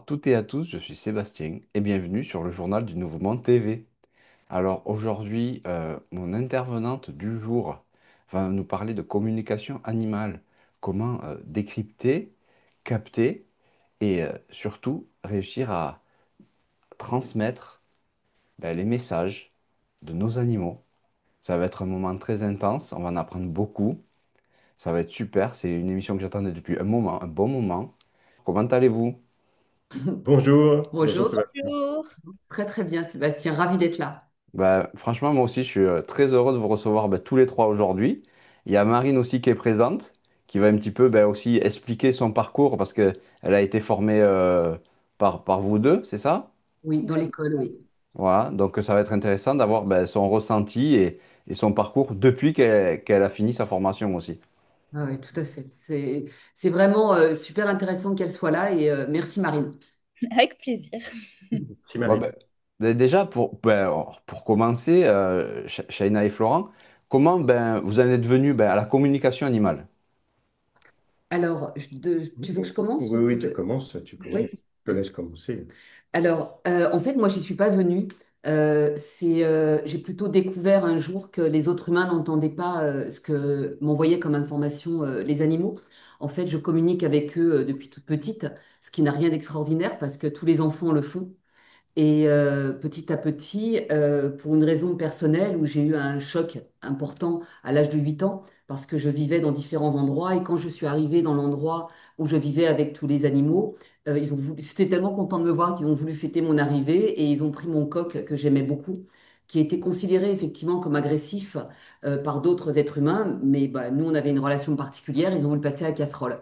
toutes et à tous, je suis Sébastien et bienvenue sur le journal du Nouveau Monde TV. Alors aujourd'hui, mon intervenante du jour va nous parler de communication animale, comment décrypter, capter et surtout réussir à transmettre les messages de nos animaux. Ça va être un moment très intense, on va en apprendre beaucoup, ça va être super, c'est une émission que j'attendais depuis un moment, un bon moment. Comment allez-vous? Bonjour, bonjour Bonjour, Sébastien. bonjour. Très très bien, Sébastien, ravi d'être là. Franchement, moi aussi, je suis très heureux de vous recevoir tous les trois aujourd'hui. Il y a Marine aussi qui est présente, qui va un petit peu aussi expliquer son parcours parce qu'elle a été formée par vous deux, c'est ça? Oui, dans l'école, oui. Voilà, donc ça va être intéressant d'avoir son ressenti et son parcours depuis qu'elle a fini sa formation aussi. Ah oui, tout à fait. C'est vraiment super intéressant qu'elle soit là et merci Marine. Avec plaisir. Si Ouais, Marine. déjà, pour commencer, Shaina et Florent, comment vous en êtes venus à la communication animale? Alors, tu veux que je commence Oui, ou... oui, tu commences. Oui. Je te laisse commencer. Alors, en fait, moi, j'y suis pas venue. J'ai plutôt découvert un jour que les autres humains n'entendaient pas ce que m'envoyaient comme information les animaux. En fait, je communique avec eux depuis toute petite, ce qui n'a rien d'extraordinaire parce que tous les enfants le font. Et petit à petit, pour une raison personnelle où j'ai eu un choc important à l'âge de 8 ans, parce que je vivais dans différents endroits, et quand je suis arrivée dans l'endroit où je vivais avec tous les animaux, c'était tellement content de me voir qu'ils ont voulu fêter mon arrivée, et ils ont pris mon coq que j'aimais beaucoup, qui était considéré effectivement comme agressif par d'autres êtres humains, mais bah, nous on avait une relation particulière, ils ont voulu le passer à la casserole.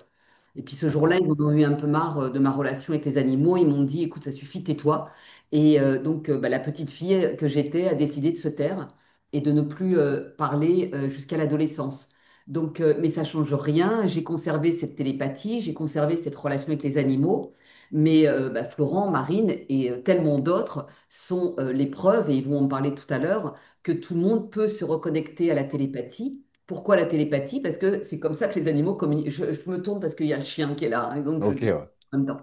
Et puis ce jour-là, D'accord. ils en ont eu un peu marre de ma relation avec les animaux. Ils m'ont dit, écoute, ça suffit, tais-toi. Et donc, bah, la petite fille que j'étais a décidé de se taire et de ne plus parler jusqu'à l'adolescence. Donc, mais ça change rien. J'ai conservé cette télépathie, j'ai conservé cette relation avec les animaux. Mais bah, Florent, Marine et tellement d'autres sont les preuves, et ils vont en parler tout à l'heure, que tout le monde peut se reconnecter à la télépathie. Pourquoi la télépathie? Parce que c'est comme ça que les animaux communiquent. Je me tourne parce qu'il y a le chien qui est là, hein, donc je Ok, dis ouais. en même temps.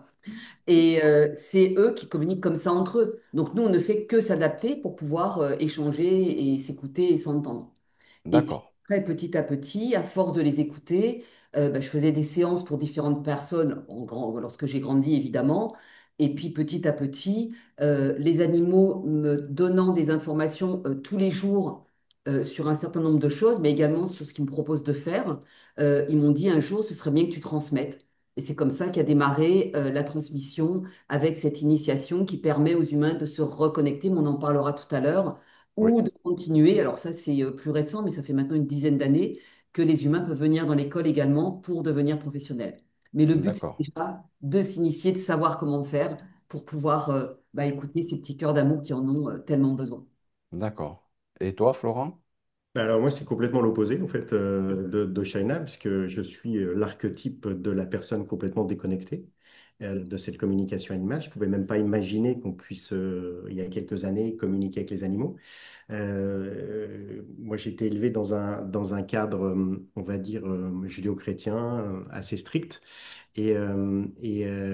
Et c'est eux qui communiquent comme ça entre eux. Donc nous, on ne fait que s'adapter pour pouvoir échanger et s'écouter et s'entendre. Et puis D'accord. après, petit à petit, à force de les écouter, bah, je faisais des séances pour différentes personnes lorsque j'ai grandi, évidemment. Et puis petit à petit, les animaux me donnant des informations tous les jours sur un certain nombre de choses, mais également sur ce qu'ils me proposent de faire, ils m'ont dit un jour, ce serait bien que tu transmettes. Et c'est comme ça qu'a démarré la transmission avec cette initiation qui permet aux humains de se reconnecter, mais on en parlera tout à l'heure, Oui, ou de continuer. Alors ça, c'est plus récent, mais ça fait maintenant une dizaine d'années que les humains peuvent venir dans l'école également pour devenir professionnels. Mais le but, c'est d'accord. déjà de s'initier, de savoir comment faire pour pouvoir bah, écouter ces petits cœurs d'amour qui en ont tellement besoin. D'accord. Et toi, Florent? Alors moi, c'est complètement l'opposé en fait de Shaina, puisque je suis l'archétype de la personne complètement déconnectée de cette communication animale. Je pouvais même pas imaginer qu'on puisse, il y a quelques années, communiquer avec les animaux. Moi, j'ai été élevé dans un cadre, on va dire, judéo-chrétien assez strict. Et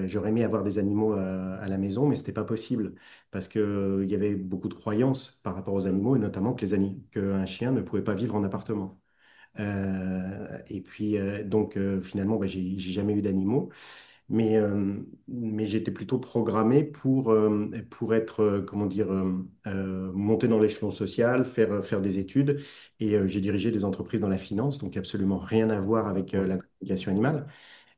j'aurais aimé avoir des animaux à la maison, mais ce n'était pas possible parce qu'il y avait beaucoup de croyances par rapport aux animaux, et notamment qu'un chien ne pouvait pas vivre en appartement. Et puis, donc, finalement, bah, j'ai jamais eu d'animaux. Mais j'étais plutôt programmé pour être, comment dire, monter dans l'échelon social, faire des études. Et j'ai dirigé des entreprises dans la finance, donc absolument rien à voir avec Oui. la communication animale.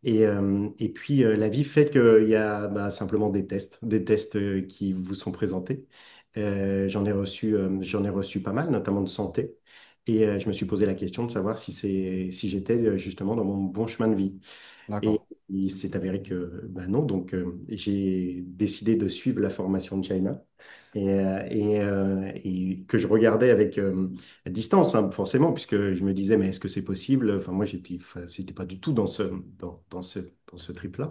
Et puis, la vie fait qu'il y a bah, simplement des tests qui vous sont présentés. J'en ai reçu pas mal, notamment de santé. Et je me suis posé la question de savoir si j'étais justement dans mon bon chemin de vie. D'accord. Et il s'est avéré que bah non, donc j'ai décidé de suivre la formation de China et que je regardais avec distance, hein, forcément, puisque je me disais, mais est-ce que c'est possible? Enfin, moi, enfin, c'était pas du tout dans ce trip-là.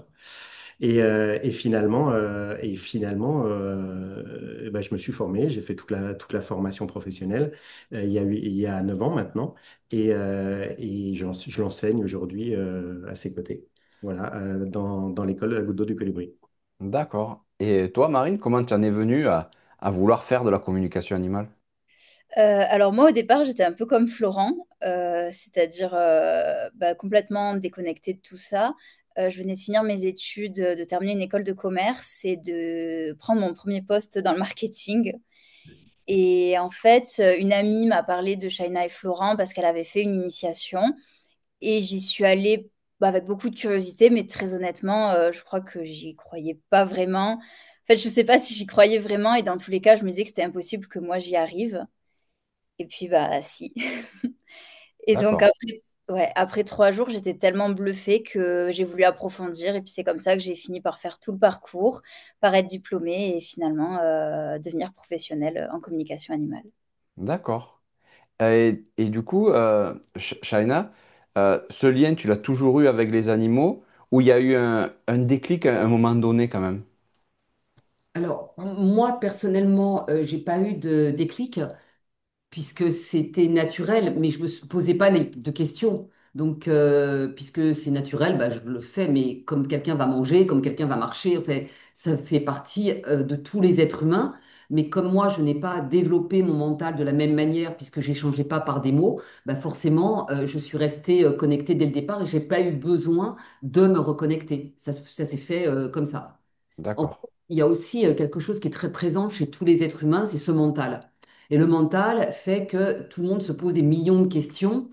Et finalement, bah, je me suis formé, j'ai fait toute la formation professionnelle il y a 9 ans maintenant, et je l'enseigne aujourd'hui à ses côtés. Voilà, dans l'école de la Goutte d'eau du Colibri. D'accord. Et toi, Marine, comment tu en es venue à vouloir faire de la communication animale? Alors moi au départ j'étais un peu comme Florent, c'est-à-dire complètement déconnectée de tout ça. Je venais de finir mes études, de terminer une école de commerce et de prendre mon premier poste dans le marketing. Et en fait, une amie m'a parlé de Shaina et Florent parce qu'elle avait fait une initiation et j'y suis allée avec beaucoup de curiosité, mais très honnêtement, je crois que j'y croyais pas vraiment. En fait, je sais pas si j'y croyais vraiment et dans tous les cas, je me disais que c'était impossible que moi j'y arrive. Et puis, bah, si. Et donc, D'accord. après 3 jours, j'étais tellement bluffée que j'ai voulu approfondir. Et puis, c'est comme ça que j'ai fini par faire tout le parcours, par être diplômée et finalement devenir professionnelle en communication animale. D'accord. Et du coup, Shaina, ce lien, tu l'as toujours eu avec les animaux ou il y a eu un déclic à un moment donné quand même? Alors, moi, personnellement, j'ai pas eu de déclic, puisque c'était naturel, mais je me posais pas de questions. Donc, puisque c'est naturel, bah, je le fais, mais comme quelqu'un va manger, comme quelqu'un va marcher, enfin, ça fait partie de tous les êtres humains. Mais comme moi, je n'ai pas développé mon mental de la même manière, puisque j'échangeais pas par des mots, bah forcément, je suis restée connectée dès le départ et j'ai pas eu besoin de me reconnecter. Ça s'est fait comme ça. En fait, D'accord. il y a aussi quelque chose qui est très présent chez tous les êtres humains, c'est ce mental. Et le mental fait que tout le monde se pose des millions de questions.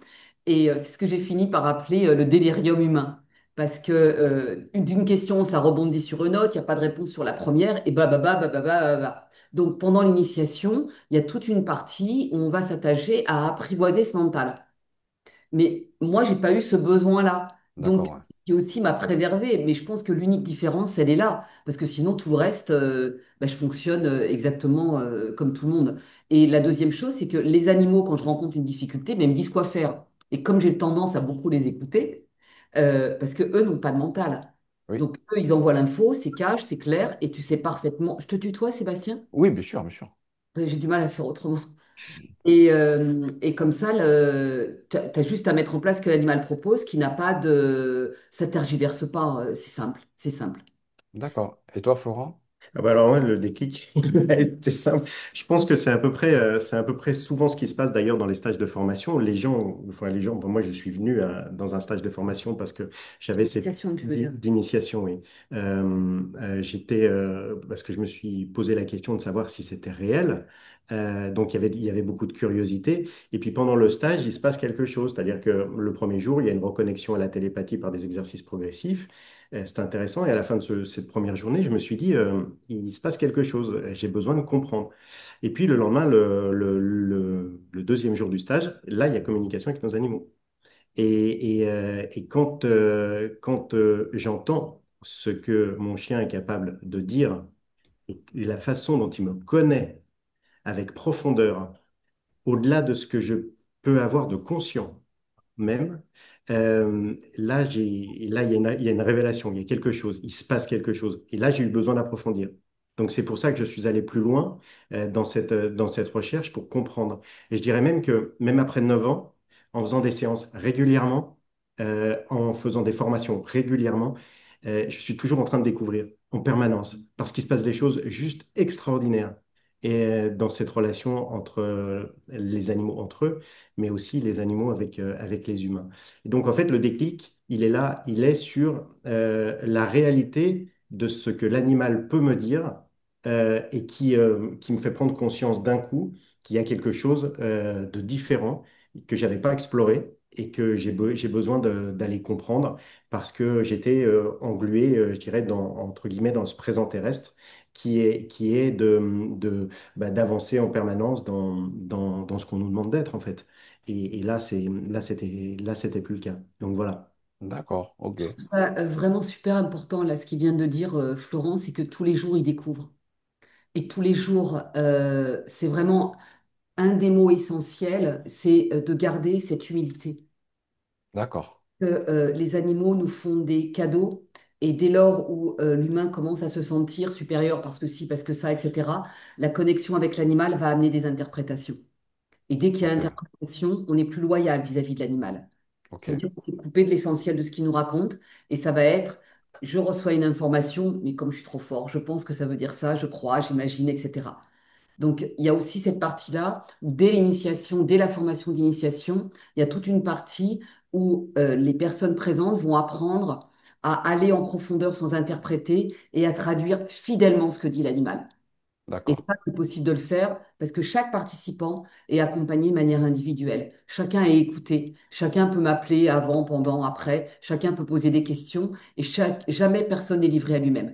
Et c'est ce que j'ai fini par appeler le délirium humain. Parce que d'une question, ça rebondit sur une autre, il n'y a pas de réponse sur la première, et bah. Donc pendant l'initiation, il y a toute une partie où on va s'attacher à apprivoiser ce mental. Mais moi, j'ai pas eu ce besoin-là. Donc, D'accord, ouais. c'est ce qui aussi m'a préservée. Mais je pense que l'unique différence, elle est là. Parce que sinon, tout le reste, bah, je fonctionne exactement comme tout le monde. Et la deuxième chose, c'est que les animaux, quand je rencontre une difficulté, mais ils me disent quoi faire. Et comme j'ai tendance à beaucoup les écouter, parce que eux n'ont pas de mental. Oui. Donc, eux, ils envoient l'info, c'est cash, c'est clair, et tu sais parfaitement. Je te tutoie, Sébastien? Oui, bien sûr, bien sûr. Ouais, j'ai du mal à faire autrement. Et comme ça, tu as juste à mettre en place ce que l'animal propose, qui n'a pas de... Ça tergiverse pas, c'est simple, c'est simple. D'accord. Et toi, Florent? Ah bah alors ouais, le déclic, il a été simple. Je pense que c'est à peu près souvent ce qui se passe d'ailleurs dans les stages de formation. Enfin, moi je suis venu dans un stage de formation parce que j'avais cette Explication, tu veux dire. d'initiation, oui. Parce que je me suis posé la question de savoir si c'était réel. Donc il y avait beaucoup de curiosité. Et puis pendant le stage, il se passe quelque chose. C'est-à-dire que le premier jour, il y a une reconnexion à la télépathie par des exercices progressifs. C'était intéressant. Et à la fin de cette première journée, je me suis dit, il se passe quelque chose. J'ai besoin de comprendre. Et puis le lendemain, le deuxième jour du stage, là, il y a communication avec nos animaux. Et quand j'entends ce que mon chien est capable de dire et la façon dont il me connaît avec profondeur, au-delà de ce que je peux avoir de conscient, même, là, il y a une révélation, il y a quelque chose, il se passe quelque chose. Et là, j'ai eu besoin d'approfondir. Donc, c'est pour ça que je suis allé plus loin dans cette recherche pour comprendre. Et je dirais même que, même après 9 ans, en faisant des séances régulièrement, en faisant des formations régulièrement, je suis toujours en train de découvrir en permanence, parce qu'il se passe des choses juste extraordinaires. Et dans cette relation entre les animaux entre eux, mais aussi les animaux avec les humains. Et donc, en fait, le déclic, il est là, il est sur la réalité de ce que l'animal peut me dire et qui me fait prendre conscience d'un coup qu'il y a quelque chose de différent que j'avais pas exploré et que j'ai besoin d'aller comprendre parce que j'étais englué, je dirais, entre guillemets, dans ce présent terrestre qui est d'avancer en permanence dans ce qu'on nous demande d'être, en fait. Et là, c'était plus le cas. Donc voilà. D'accord, ok. Je trouve ça vraiment super important, là, ce qu'il vient de dire, Florent, c'est que tous les jours, il découvre. Et tous les jours, c'est vraiment un des mots essentiels, c'est de garder cette humilité. D'accord. Que les animaux nous font des cadeaux et dès lors où l'humain commence à se sentir supérieur parce que si, parce que ça, etc., la connexion avec l'animal va amener des interprétations. Et dès qu'il y a Ok, interprétation, on est plus loyal vis-à-vis de l'animal. ok. Ça veut dire qu'on s'est coupé de l'essentiel de ce qu'il nous raconte et ça va être je reçois une information, mais comme je suis trop fort, je pense que ça veut dire ça, je crois, j'imagine, etc. Donc, il y a aussi cette partie-là où dès l'initiation, dès la formation d'initiation, il y a toute une partie où les personnes présentes vont apprendre à aller en profondeur sans interpréter et à traduire fidèlement ce que dit l'animal. Et D'accord. ça, c'est possible de le faire parce que chaque participant est accompagné de manière individuelle. Chacun est écouté. Chacun peut m'appeler avant, pendant, après. Chacun peut poser des questions et jamais personne n'est livré à lui-même.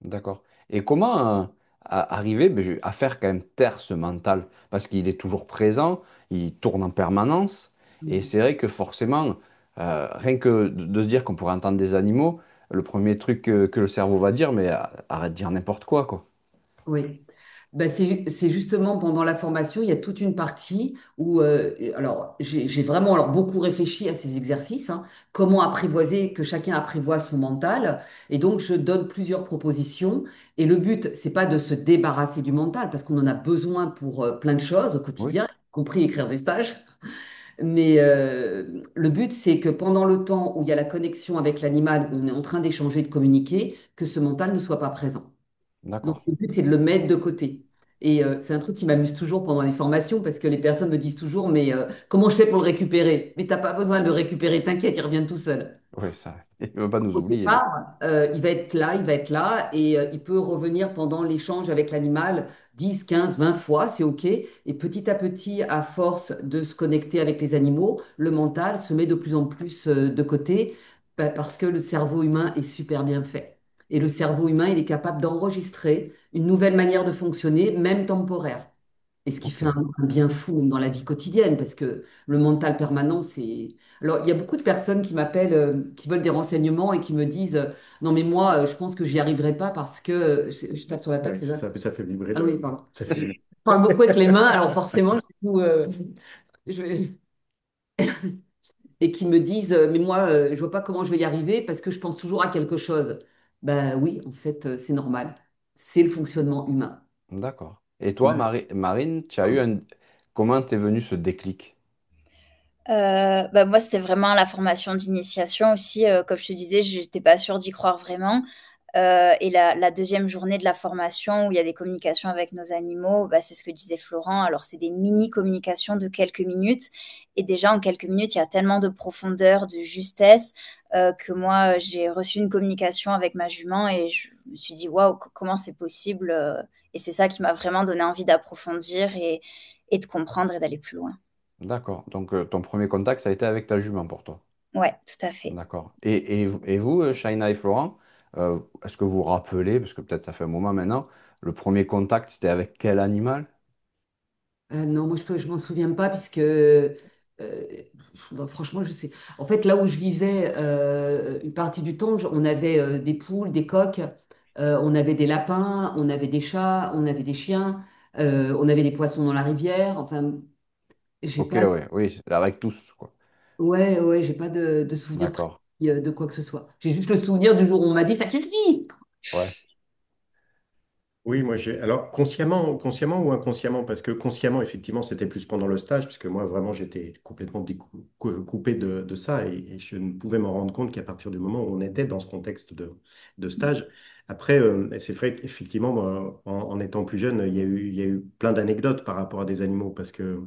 D'accord. Et comment arriver ben, à faire quand même taire ce mental? Parce qu'il est toujours présent, il tourne en permanence. Et c'est vrai que forcément, rien que de se dire qu'on pourrait entendre des animaux, le premier truc que le cerveau va dire, mais arrête de dire n'importe quoi, quoi. Oui. Ben, c'est justement pendant la formation, il y a toute une partie où, alors, j'ai vraiment alors, beaucoup réfléchi à ces exercices, hein, comment apprivoiser, que chacun apprivoise son mental. Et donc, je donne plusieurs propositions. Et le but, c'est pas de se débarrasser du mental, parce qu'on en a besoin pour plein de choses au Oui, quotidien, y compris écrire des stages. Mais le but, c'est que pendant le temps où il y a la connexion avec l'animal, où on est en train d'échanger, de communiquer, que ce mental ne soit pas présent. Donc, d'accord. le but, c'est de le mettre de côté. Et c'est un truc qui m'amuse toujours pendant les formations parce que les personnes me disent toujours, mais comment je fais pour le récupérer? Mais t'as pas besoin de le récupérer, t'inquiète, il revient tout seul. Oui, ça, il ne va pas nous Au oublier, lui. départ, il va être là et il peut revenir pendant l'échange avec l'animal 10, 15, 20 fois, c'est OK. Et petit à petit, à force de se connecter avec les animaux, le mental se met de plus en plus de côté parce que le cerveau humain est super bien fait. Et le cerveau humain, il est capable d'enregistrer une nouvelle manière de fonctionner, même temporaire. Et ce qui Ok. fait un bien fou dans la vie quotidienne, parce que le mental permanent, c'est... Alors, il y a beaucoup de personnes qui m'appellent, qui veulent des renseignements et qui me disent, non, mais moi, je pense que j'y arriverai pas parce que... je tape sur la Ah table, oui, c'est ça? ça fait vibrer Ah oui, pardon. ça fait vibrer. Je parle beaucoup avec les mains, alors forcément, je vais- et qui me disent, mais moi, je vois pas comment je vais y arriver parce que je pense toujours à quelque chose. Ben oui, en fait, c'est normal. C'est le fonctionnement humain. D'accord. Et toi, Ouais. Marine, tu as eu un... Comment t'es venu ce déclic? Bah, moi, c'était vraiment la formation d'initiation aussi. Comme je te disais, je n'étais pas sûre d'y croire vraiment. Et la deuxième journée de la formation où il y a des communications avec nos animaux, bah, c'est ce que disait Florent. Alors, c'est des mini-communications de quelques minutes. Et déjà, en quelques minutes, il y a tellement de profondeur, de justesse, que moi, j'ai reçu une communication avec ma jument et je me suis dit, waouh, comment c'est possible? Et c'est ça qui m'a vraiment donné envie d'approfondir et de comprendre et d'aller plus loin. D'accord. Donc, ton premier contact, ça a été avec ta jument pour toi. Ouais, tout à fait. D'accord. Et vous, Shaina et Florent, est-ce que vous vous rappelez, parce que peut-être ça fait un moment maintenant, le premier contact, c'était avec quel animal? Non, moi je m'en souviens pas puisque bah, franchement je sais. En fait là où je vivais une partie du temps, on avait des poules, des coqs, on avait des lapins, on avait des chats, on avait des chiens, on avait des poissons dans la rivière. Enfin, j'ai Ok, pas, ouais, oui, avec tous, quoi. ouais, j'ai pas de souvenir précis D'accord. de quoi que ce soit. J'ai juste le souvenir du jour où on m'a dit ça suffit. Ouais. Oui, moi j'ai. Alors, consciemment ou inconsciemment, parce que consciemment, effectivement, c'était plus pendant le stage, puisque moi, vraiment, j'étais complètement coupé de ça et je ne pouvais m'en rendre compte qu'à partir du moment où on était dans ce contexte de stage. Après, c'est vrai qu'effectivement, moi, en étant plus jeune, il y a eu plein d'anecdotes par rapport à des animaux, parce que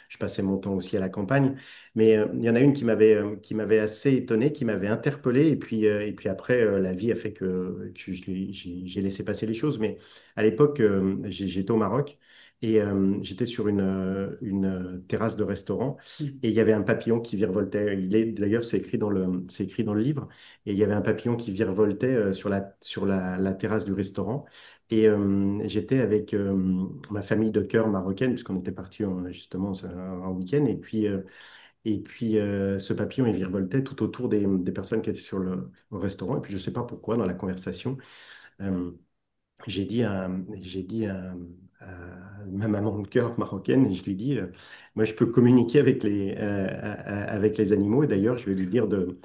je passais mon temps aussi à la campagne. Mais il y en a une qui m'avait assez étonné, qui m'avait interpellé. Et puis après, la vie a fait que j'ai laissé passer les choses. Mais à l'époque, j'étais au Maroc et j'étais sur une terrasse de restaurant. Et il y avait un papillon qui virevoltait. D'ailleurs, c'est écrit dans le livre. Et il y avait un papillon qui virevoltait la terrasse du restaurant. Et j'étais avec ma famille de cœur marocaine, puisqu'on était parti justement en week-end. Et puis, ce papillon, il virevoltait tout autour des personnes qui étaient au restaurant. Et puis, je ne sais pas pourquoi, dans la conversation, euh, j'ai dit à ma maman de cœur marocaine, et je lui dis, moi, je peux communiquer avec les animaux. Et d'ailleurs, je vais lui dire de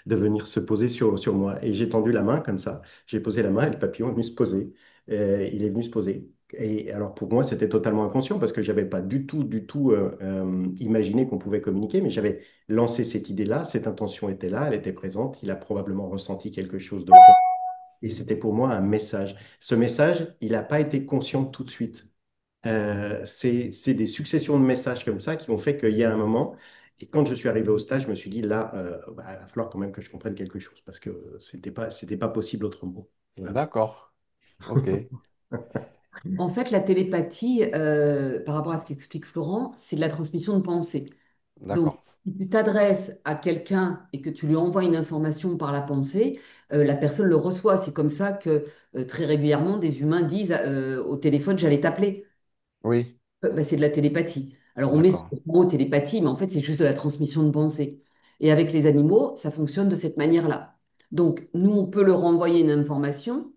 venir se poser sur moi. Et j'ai tendu la main comme ça. J'ai posé la main et le papillon est venu se poser. Il est venu se poser. Et alors pour moi, c'était totalement inconscient parce que j'avais pas du tout imaginé qu'on pouvait communiquer, mais j'avais lancé cette idée-là, cette intention était là, elle était présente, il a probablement ressenti quelque chose de fort. Et c'était pour moi un message. Ce message, il n'a pas été conscient tout de suite. C'est des successions de messages comme ça qui ont fait qu'il y a un moment, et quand je suis arrivé au stage, je me suis dit, là, bah, il va falloir quand même que je comprenne quelque chose parce que c'était pas possible autrement. Voilà. D'accord. Ok. En fait, la télépathie, par rapport à ce qu'explique Florent, c'est de la transmission de pensée. Donc, D'accord. si tu t'adresses à quelqu'un et que tu lui envoies une information par la pensée, la personne le reçoit. C'est comme ça que très régulièrement, des humains disent au téléphone, j'allais t'appeler. Oui. Bah, c'est de la télépathie. Alors, on met ce D'accord. mot télépathie, mais en fait, c'est juste de la transmission de pensée. Et avec les animaux, ça fonctionne de cette manière-là. Donc, nous, on peut leur envoyer une information,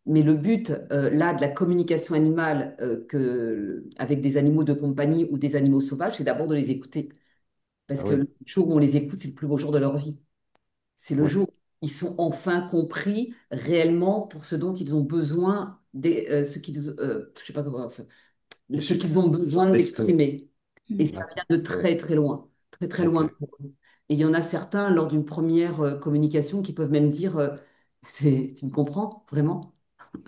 mais le but, là, de la communication animale avec des animaux de compagnie ou des animaux sauvages, c'est d'abord de les écouter. Parce que Oui. le jour où on les écoute, c'est le plus beau jour de leur vie. C'est le Oui. jour où ils sont enfin compris réellement pour ce dont ils ont besoin, je sais pas comment, enfin, ce qu'ils ont besoin D'exprimer. d'exprimer. Et ça D'accord. vient de Oui. très très loin, très très Ok. loin. Et il y en a certains, lors d'une première communication, qui peuvent même dire, tu me comprends vraiment?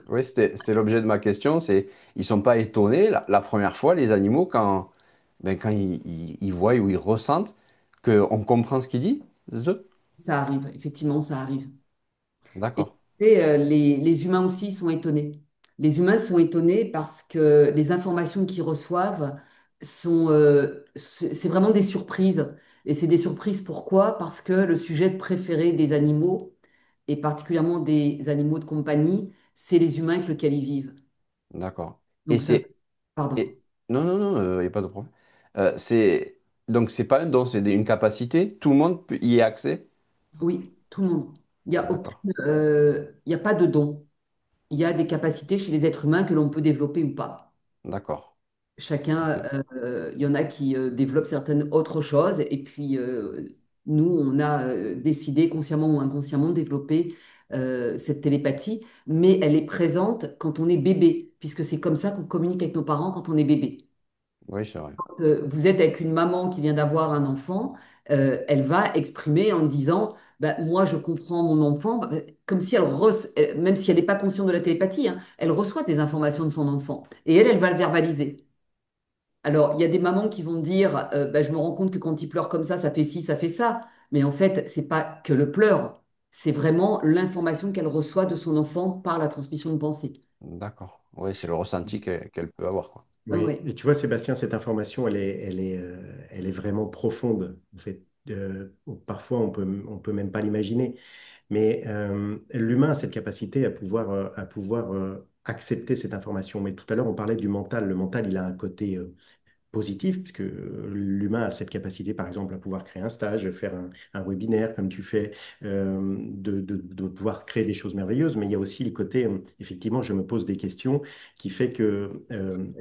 Oui, c'était l'objet de ma question. C'est, ils sont pas étonnés la première fois, les animaux, quand, ben, quand ils voient ou ils ressentent qu'on comprend ce qu'il dit? C'est ça. Ça arrive, effectivement, ça arrive. Et D'accord. les humains aussi sont étonnés. Les humains sont étonnés parce que les informations qu'ils reçoivent c'est vraiment des surprises. Et c'est des surprises pourquoi? Parce que le sujet préféré des animaux, et particulièrement des animaux de compagnie, c'est les humains avec lesquels ils vivent. D'accord. Et Donc ça, c'est, pardon. non, non, non, il n'y a pas de problème. C'est, donc, c'est pas un don, c'est une capacité. Tout le monde y a accès? Oui, tout le monde. D'accord. Il y a pas de don. Il y a des capacités chez les êtres humains que l'on peut développer ou pas. D'accord. Chacun, Ok. il y en a qui développent certaines autres choses, et puis nous, on a décidé consciemment ou inconsciemment de développer cette télépathie, mais elle est présente quand on est bébé, puisque c'est comme ça qu'on communique avec nos parents quand on est bébé. Oui, c'est vrai. Quand vous êtes avec une maman qui vient d'avoir un enfant, elle va exprimer en disant, bah, moi je comprends mon enfant, bah, comme si même si elle n'est pas consciente de la télépathie, hein, elle reçoit des informations de son enfant, et elle va le verbaliser. Alors, il y a des mamans qui vont dire, bah, je me rends compte que quand il pleure comme ça fait ci, ça fait ça. Mais en fait, c'est pas que le pleur, c'est vraiment l'information qu'elle reçoit de son enfant par la transmission de pensée. D'accord. Oui, c'est le ressenti qu'elle peut avoir, quoi. Oui, Oui, oui. et tu vois, Sébastien, cette information, elle est vraiment profonde. En fait, parfois, on peut même pas l'imaginer. Mais l'humain a cette capacité à pouvoir accepter cette information. Mais tout à l'heure, on parlait du mental. Le mental, il a un côté positif, puisque l'humain a cette capacité, par exemple, à pouvoir créer un stage, faire un webinaire comme tu fais, de pouvoir créer des choses merveilleuses. Mais il y a aussi le côté, effectivement, je me pose des questions qui fait que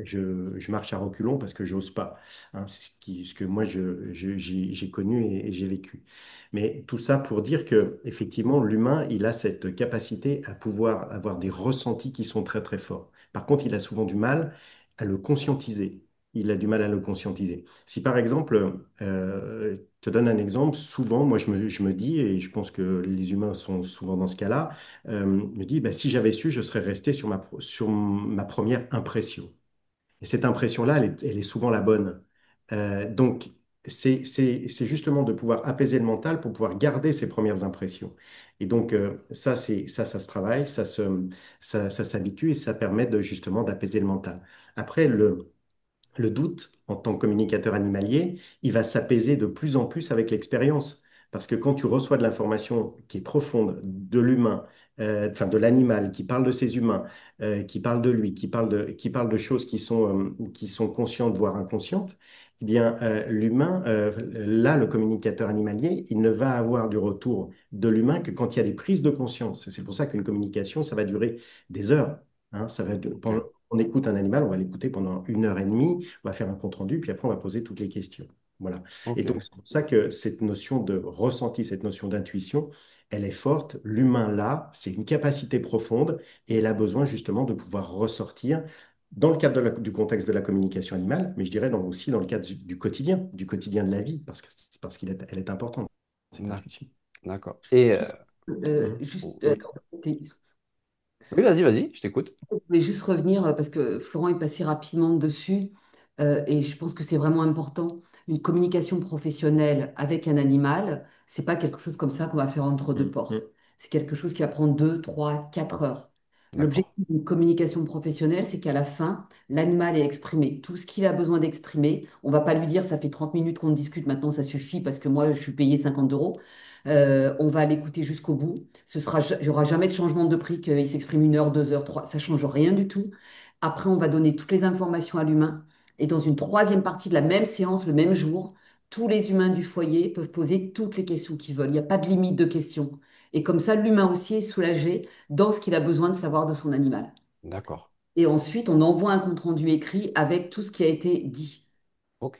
je marche à reculons parce que j'ose pas. Hein, c'est ce que moi, j'ai connu et j'ai vécu. Mais tout ça pour dire que, effectivement, l'humain, il a cette capacité à pouvoir avoir des ressentis qui sont très, très forts. Par contre, il a souvent du mal à le conscientiser. Il a du mal à le conscientiser. Si par exemple, je te donne un exemple, souvent, moi je me dis, et je pense que les humains sont souvent dans ce cas-là, me dis, bah, si j'avais su, je serais resté sur ma première impression. Et cette impression-là, elle est souvent la bonne. Donc, c'est justement de pouvoir apaiser le mental pour pouvoir garder ses premières impressions. Et donc, ça se travaille, ça s'habitue et ça permet justement d'apaiser le mental. Après, le doute, en tant que communicateur animalier, il va s'apaiser de plus en plus avec l'expérience. Parce que quand tu reçois de l'information qui est profonde de l'humain, enfin de l'animal, qui parle de ses humains, qui parle de lui, qui parle de choses qui sont conscientes, voire inconscientes, eh bien, l'humain, là, le communicateur animalier, il ne va avoir du retour de l'humain que quand il y a des prises de conscience. Et c'est pour ça qu'une communication, ça va durer des heures. Hein, Ok. on écoute un animal, on va l'écouter pendant 1 heure et demie, on va faire un compte-rendu, puis après on va poser toutes les questions. Voilà. Et Ok. donc c'est pour ça que cette notion de ressenti, cette notion d'intuition, elle est forte. L'humain là, c'est une capacité profonde et elle a besoin justement de pouvoir ressortir dans le cadre du contexte de la communication animale, mais je dirais aussi dans le cadre du quotidien de la vie, parce elle est importante, cette D'ac- intuition. D'accord. Et Mhm. Juste, oui, oui, vas-y, vas-y, je t'écoute. je voulais juste revenir parce que Florent est passé rapidement dessus et je pense que c'est vraiment important. Une communication professionnelle avec un animal, c'est pas quelque chose comme ça qu'on va faire entre deux Mhm. portes. Mhm. C'est quelque chose qui va prendre 2, 3, 4 heures. D'accord, L'objectif d'une communication professionnelle, c'est qu'à la fin, l'animal ait exprimé tout ce qu'il a besoin d'exprimer. On va pas lui dire, ça fait 30 minutes qu'on discute, maintenant ça suffit parce que moi, je suis payé 50 euros. On va l'écouter jusqu'au bout. Il n'y aura jamais de changement de prix qu'il s'exprime 1 heure, 2 heures, trois. Ça change rien du tout. Après, on va donner toutes les informations à l'humain. Et dans une troisième partie de la même séance, le même jour, tous les humains du foyer peuvent poser toutes les questions qu'ils veulent. Il n'y a pas de limite de questions. Et comme ça, l'humain aussi est soulagé dans ce qu'il a besoin de savoir de son animal. d'accord, Et ensuite, on envoie un compte-rendu écrit avec tout ce qui a été dit. ok,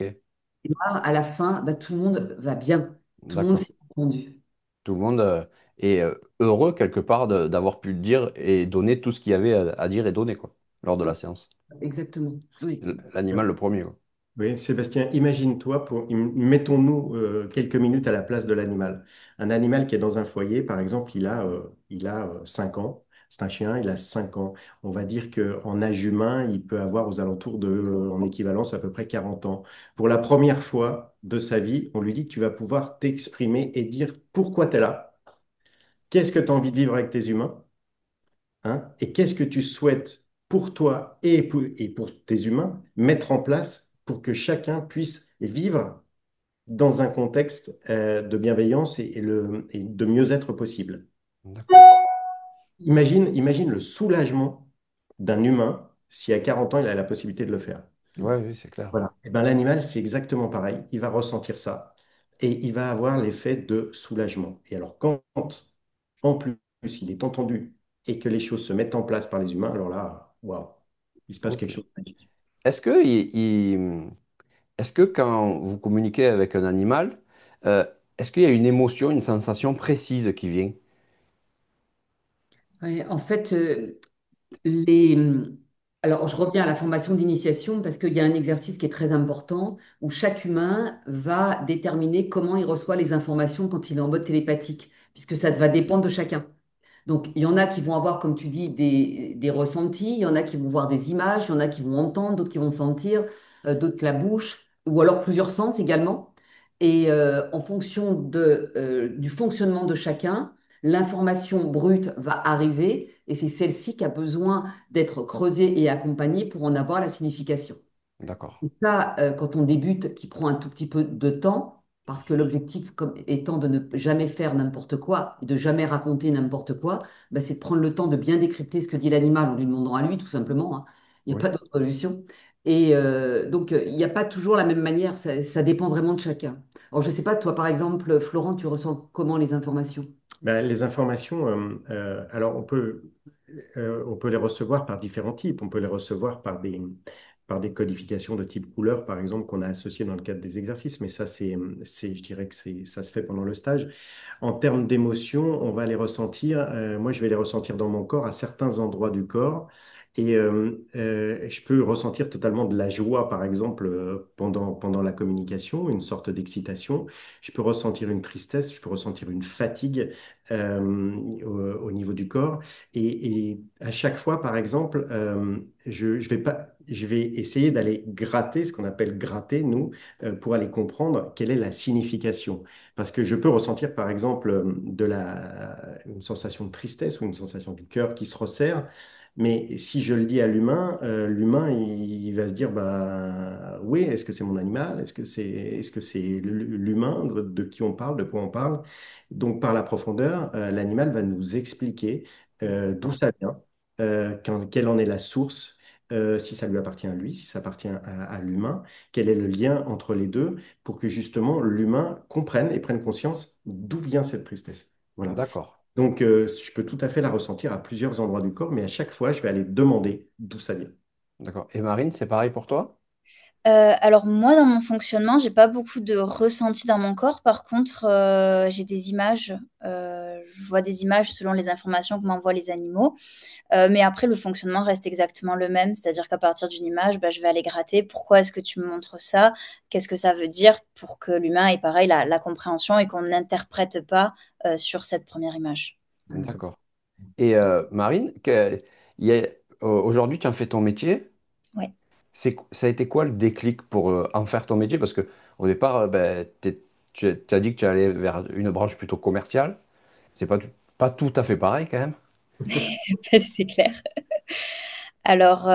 Et là, à la fin, bah, tout le monde va bien. Tout le monde d'accord. s'est entendu. Tout le monde est heureux quelque part d'avoir pu le dire et donner tout ce qu'il y avait à dire et donner, quoi, lors de la séance. Exactement. Oui. L'animal le premier, quoi. Oui, Sébastien, imagine-toi, mettons-nous quelques minutes à la place de l'animal. Un animal qui est dans un foyer, par exemple, il a 5 ans. C'est un chien, il a 5 ans. On va dire qu'en âge humain, il peut avoir aux alentours de, en équivalence, à peu près 40 ans. Pour la première fois de sa vie, on lui dit que tu vas pouvoir t'exprimer et dire pourquoi tu es là, qu'est-ce que tu as envie de vivre avec tes humains, hein, et qu'est-ce que tu souhaites pour toi et pour tes humains mettre en place pour que chacun puisse vivre dans un contexte de bienveillance et de mieux-être possible. D'accord. Imagine le soulagement d'un humain si à 40 ans il a la possibilité de le faire. Ouais, oui, c'est clair. Voilà. Et ben, l'animal, c'est exactement pareil. Il va ressentir ça et il va avoir l'effet de soulagement. Et alors, quand en plus il est entendu et que les choses se mettent en place par les humains, alors là, waouh, il se passe Ok. quelque chose de magnifique. Est-ce que, est-ce que quand vous communiquez avec un animal, euh, est-ce qu'il y a une émotion, une sensation précise qui vient? Ouais, en fait, les... Alors, je reviens à la formation d'initiation parce qu'il y a un exercice qui est très important où chaque humain va déterminer comment il reçoit les informations quand il est en mode télépathique, puisque ça va dépendre de chacun. Donc, il y en a qui vont avoir, comme tu dis, des ressentis, il y en a qui vont voir des images, il y en a qui vont entendre, d'autres qui vont sentir, d'autres la bouche, ou alors plusieurs sens également. Et en fonction du fonctionnement de chacun, l'information brute va arriver et c'est celle-ci qui a besoin d'être creusée et accompagnée pour en avoir la signification. D'accord. Et ça, quand on débute, qui prend un tout petit peu de temps, parce que l'objectif comme étant de ne jamais faire n'importe quoi et de jamais raconter n'importe quoi, bah, c'est de prendre le temps de bien décrypter ce que dit l'animal en lui demandant à lui, tout simplement, hein. Il n'y a Oui. pas d'autre solution. Et donc, il n'y a pas toujours la même manière, ça dépend vraiment de chacun. Alors, je ne sais pas, toi, par exemple, Florent, tu ressens comment les informations? Ben, les informations, alors on peut les recevoir par différents types. On peut les recevoir par des codifications de type couleur, par exemple, qu'on a associées dans le cadre des exercices. Mais ça, je dirais que ça se fait pendant le stage. En termes d'émotions, on va les ressentir. Moi, je vais les ressentir dans mon corps, à certains endroits du corps. Et je peux ressentir totalement de la joie, par exemple, pendant la communication, une sorte d'excitation. Je peux ressentir une tristesse, je peux ressentir une fatigue au niveau du corps. Et à chaque fois, par exemple, je vais essayer d'aller gratter, ce qu'on appelle gratter, nous, pour aller comprendre quelle est la signification. Parce que je peux ressentir, par exemple, une sensation de tristesse ou une sensation du cœur qui se resserre. Mais si je le dis à l'humain, l'humain, il va se dire, bah, oui, est-ce que c'est mon animal? Est-ce que c'est l'humain de qui on parle, de quoi on parle? Donc, par la profondeur, l'animal va nous expliquer d'où ça vient, quelle en est la source, si ça lui appartient à lui, si ça appartient à l'humain, quel est le lien entre les deux, pour que justement l'humain comprenne et prenne conscience d'où vient cette tristesse. Voilà. D'accord. Donc, je peux tout à fait la ressentir à plusieurs endroits du corps, mais à chaque fois, je vais aller demander d'où ça vient. D'accord. Et Marine, c'est pareil pour toi? Alors moi, dans mon fonctionnement, j'ai pas beaucoup de ressenti dans mon corps. Par contre, j'ai des images. Je vois des images selon les informations que m'envoient les animaux. Mais après, le fonctionnement reste exactement le même. C'est-à-dire qu'à partir d'une image, bah, je vais aller gratter. Pourquoi est-ce que tu me montres ça? Qu'est-ce que ça veut dire pour que l'humain ait pareil la compréhension et qu'on n'interprète pas sur cette première image. Exactement. D'accord. Et Marine, il y a- aujourd'hui, tu en fais ton métier. Ouais. Ça a été quoi le déclic pour en faire ton métier? Parce que au départ, ben, tu as dit que tu allais vers une branche plutôt commerciale. C'est pas tout à fait pareil quand même. C'est clair. Alors,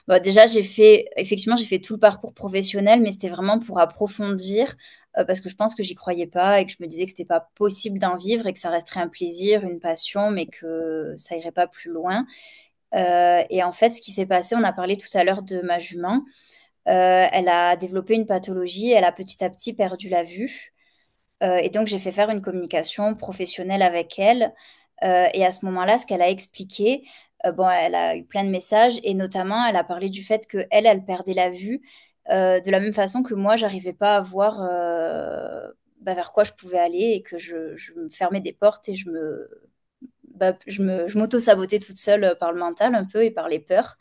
bon, déjà, effectivement, j'ai fait tout le parcours professionnel, mais c'était vraiment pour approfondir, parce que je pense que j'y croyais pas et que je me disais que c'était pas possible d'en vivre et que ça resterait un plaisir, une passion, mais que ça irait pas plus loin. Et en fait, ce qui s'est passé, on a parlé tout à l'heure de ma jument. Elle a développé une pathologie, elle a petit à petit perdu la vue. Et donc, j'ai fait faire une communication professionnelle avec elle. Et à ce moment-là, ce qu'elle a expliqué, bon, elle a eu plein de messages et notamment, elle a parlé du fait que elle perdait la vue de la même façon que moi, j'arrivais pas à voir bah, vers quoi je pouvais aller et que je me fermais des portes et je m'auto-sabotais toute seule par le mental un peu et par les peurs.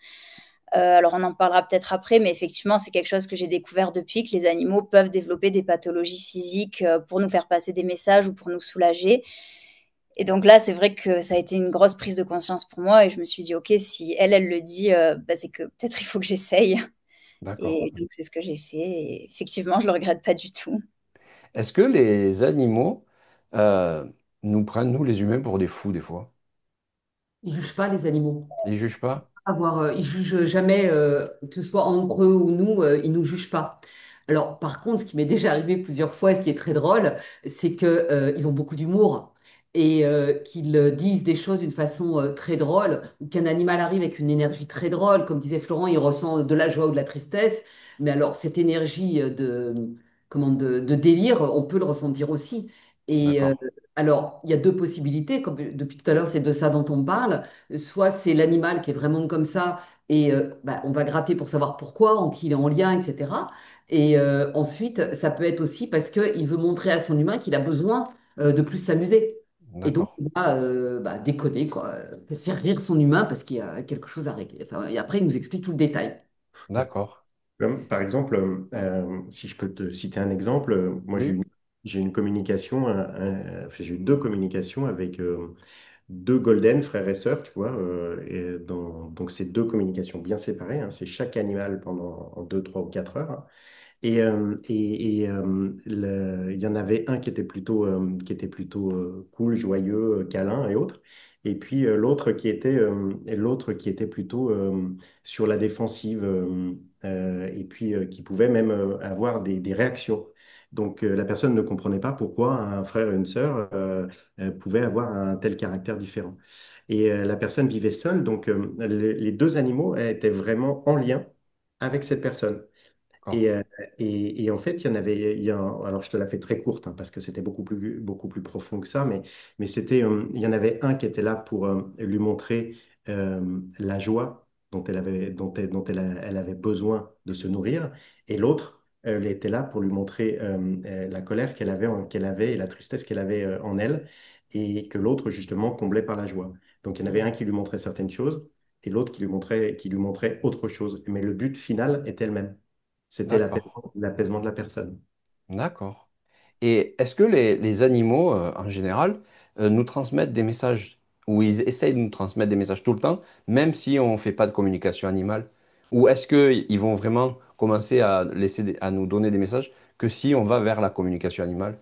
Alors, on en parlera peut-être après, mais effectivement, c'est quelque chose que j'ai découvert depuis, que les animaux peuvent développer des pathologies physiques pour nous faire passer des messages ou pour nous soulager. Et donc là, c'est vrai que ça a été une grosse prise de conscience pour moi et je me suis dit, OK, si elle le dit, bah, c'est que peut-être il faut que j'essaye. D'accord. Et donc, c'est ce que j'ai fait. Et effectivement, je le regrette pas du tout. Est-ce que les animaux euh, nous prennent, nous les humains, pour des fous des fois? Ils jugent pas les animaux. Ils jugent pas? Ils jugent jamais, que ce soit entre eux ou nous, ils nous jugent pas. Alors, par contre, ce qui m'est déjà arrivé plusieurs fois, et ce qui est très drôle, c'est que, ils ont beaucoup d'humour et qu'ils disent des choses d'une façon très drôle, ou qu'un animal arrive avec une énergie très drôle, comme disait Florent, il ressent de la joie ou de la tristesse. Mais alors, cette énergie de délire, on peut le ressentir aussi. Et D'accord. alors, il y a deux possibilités, comme depuis tout à l'heure, c'est de ça dont on parle. Soit c'est l'animal qui est vraiment comme ça et bah, on va gratter pour savoir pourquoi, en qui il est en lien, etc. Et ensuite, ça peut être aussi parce qu'il veut montrer à son humain qu'il a besoin de plus s'amuser. Et donc, D'accord. il va bah, déconner, quoi, faire rire son humain parce qu'il y a quelque chose à régler. Enfin, et après, il nous explique tout le détail. D'accord. Comme, par exemple, si je peux te citer un exemple, moi Oui. j'ai une communication, enfin, j'ai eu deux communications avec deux golden, frères et sœurs, tu vois, donc c'est deux communications bien séparées, hein, c'est chaque animal pendant en 2, 3 ou 4 heures, hein. Il y en avait un qui était plutôt cool, joyeux, câlin et autres. Et puis l'autre qui était plutôt sur la défensive et puis qui pouvait même avoir des réactions. Donc la personne ne comprenait pas pourquoi un frère et une sœur pouvaient avoir un tel caractère différent. Et la personne vivait seule, donc les deux animaux étaient vraiment en lien avec cette personne. D'accord. Et, euh, et en fait, il y en avait, alors je te la fais très courte hein, parce que c'était beaucoup plus profond que ça, mais il y en avait un qui était là pour lui montrer la joie elle avait besoin de se nourrir, et l'autre, elle était là pour lui montrer la colère qu'elle avait et la tristesse qu'elle avait en elle, et que l'autre justement comblait par la joie. Donc il y en avait un qui lui montrait certaines choses et l'autre qui lui montrait autre chose, mais le but final était le même. C'était D'accord. l'apaisement de la personne. D'accord. Et est-ce que les animaux, en général, nous transmettent des messages, ou ils essayent de nous transmettre des messages tout le temps, même si on ne fait pas de communication animale? Ou est-ce qu'ils vont vraiment commencer à à nous donner des messages que si on va vers la communication animale?